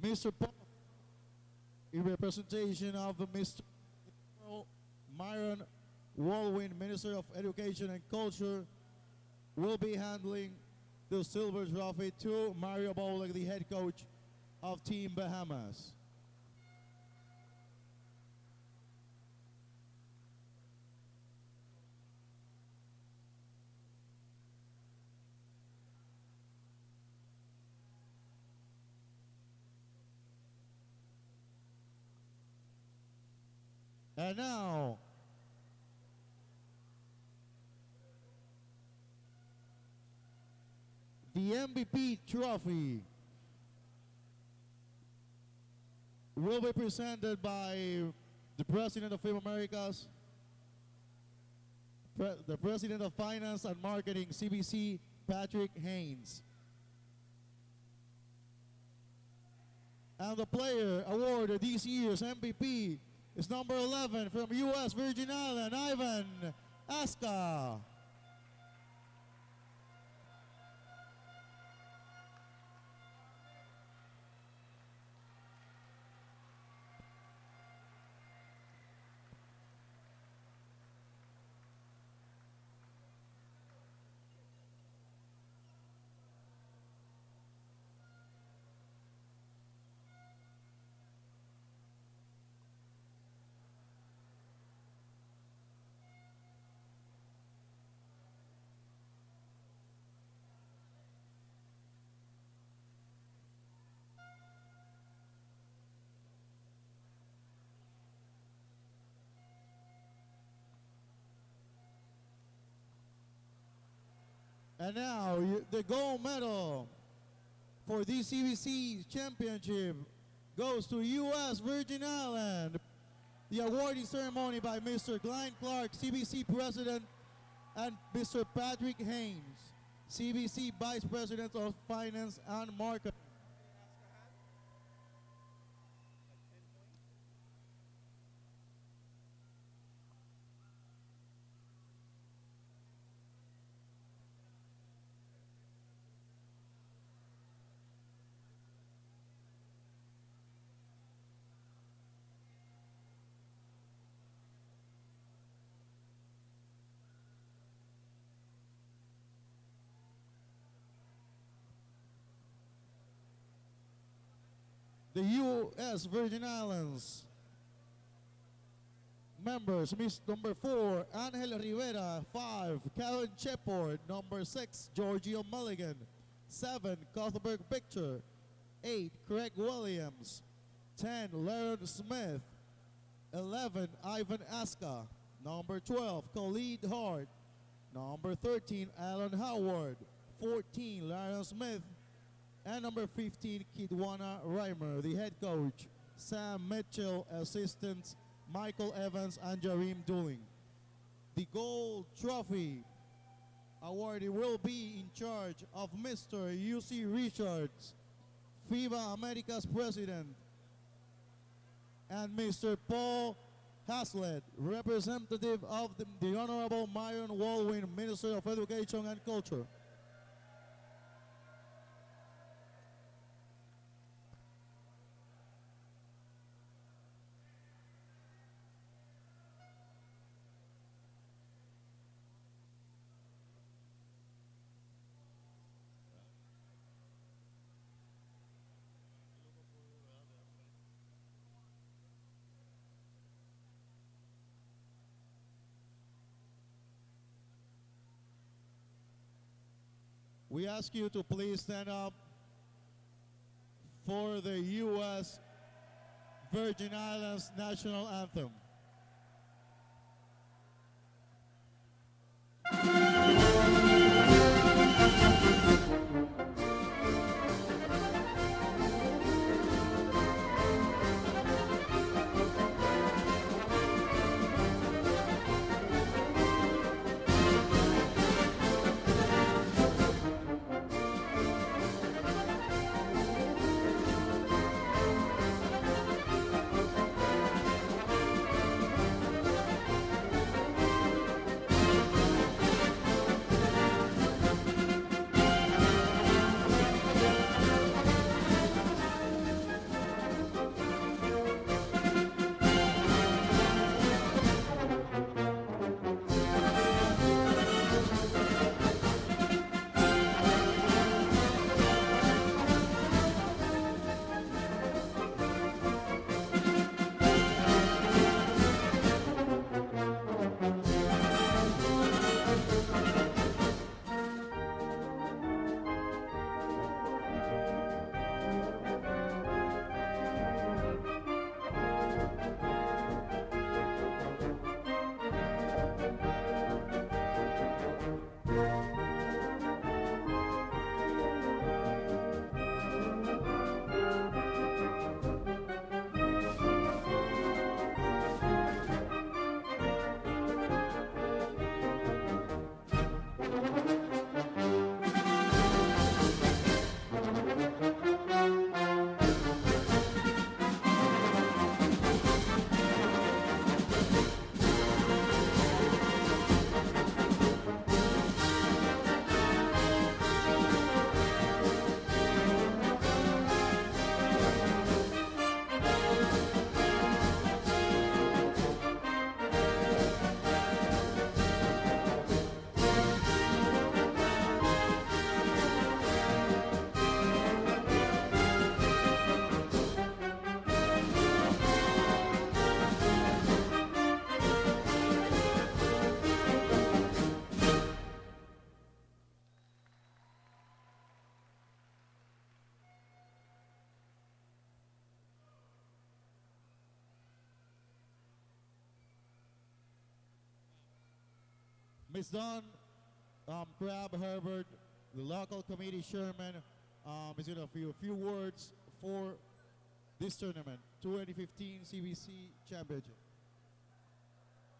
Mr. Paul, in representation of Mr. Myron Walwyn, Minister of Education and Culture, will be handling the silver trophy to Mario Boleg, the head coach of Team Bahamas. And now, the MVP trophy will be presented by the President of FIBA Americas, the President of Finance and Marketing, CBC, Patrick Haynes. And the player awarded this year's MVP is number 11 from U.S. Virgin Island, Ivan Aska. And now the gold medal for the CBC championship goes to U.S. Virgin Island. The awarding ceremony by Mr. Glenn Clark, CBC President, and Mr. Patrick Haynes, CBC Vice President of Finance and Marketing. The U.S. Virgin Islands members, Miss number 4, Angel Rivera. 5, Karen Shepard. Number 6, Giorgio Mulligan. 7, Cuthbert Victor. 8, Craig Williams. 10, Laron Smith. 11, Ivan Aska. Number 12, Khalid Hart. Number 13, Alan Howard. 14, Laron Smith. And number 15, Kidwana Reimer. The head coach, Sam Mitchell. Assistants, Michael Evans and Jareem Dooling. The gold trophy awardee will be in charge of Mr. U.C. Richards, FIBA America's president, and Mr. Paul Haslett, representative of the Honorable Myron Walwin, Minister of Education and Culture. We ask you to please stand up for the U.S. Virgin Islands National Anthem. Ms. Dawn Crab Herbert, the local committee chairman is going to have a few words for this tournament, 2015 CBC Championship.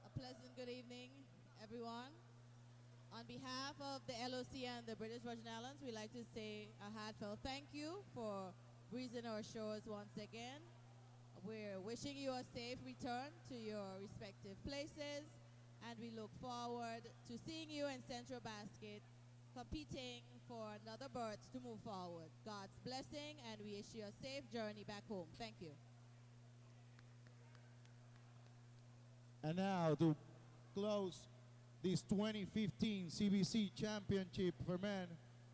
A pleasant good evening, everyone. On behalf of the LOC and the British Virgin Islands, we'd like to say a heartfelt thank you for breezing our shores once again. We're wishing you a safe return to your respective places, and we look forward to seeing you in Central Basket competing for another berth to move forward. God's blessing, and we wish you a safe journey back home. Thank you. And now to close this 2015 CBC Championship for men,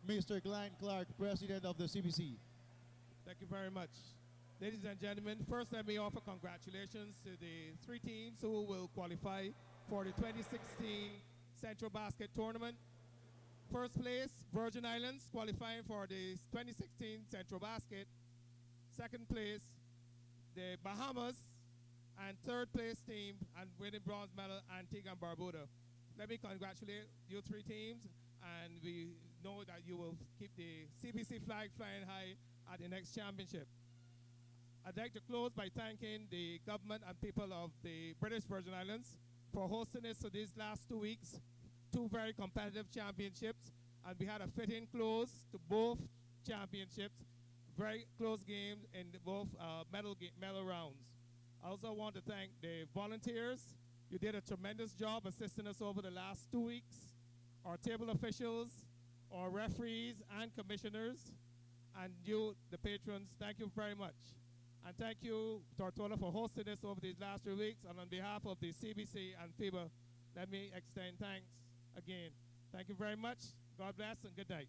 Mr. Glenn Clark, President of the CBC. Thank you very much. Ladies and gentlemen, first let me offer congratulations to the 3 teams who will qualify for the 2016 Central Basket Tournament. First place, Virgin Islands qualifying for the 2016 Central Basket. Second place, the Bahamas. And third place team and winning bronze medal, Antigua and Barbuda. Let me congratulate you 3 teams, and we know that you will keep the CBC flag flying high at the next championship. I'd like to close by thanking the government and people of the British Virgin Islands for hosting us for these last 2 weeks, 2 very competitive championships, and we had a fitting close to both championships, very close games in both medal rounds. I also want to thank the volunteers. You did a tremendous job assisting us over the last 2 weeks. Our table officials, our referees and commissioners, and you, the patrons, thank you very much. And thank you, Tortola, for hosting us over these last 3 weeks. And on behalf of the CBC and FIBA, let me extend thanks again. Thank you very much. God bless and good night.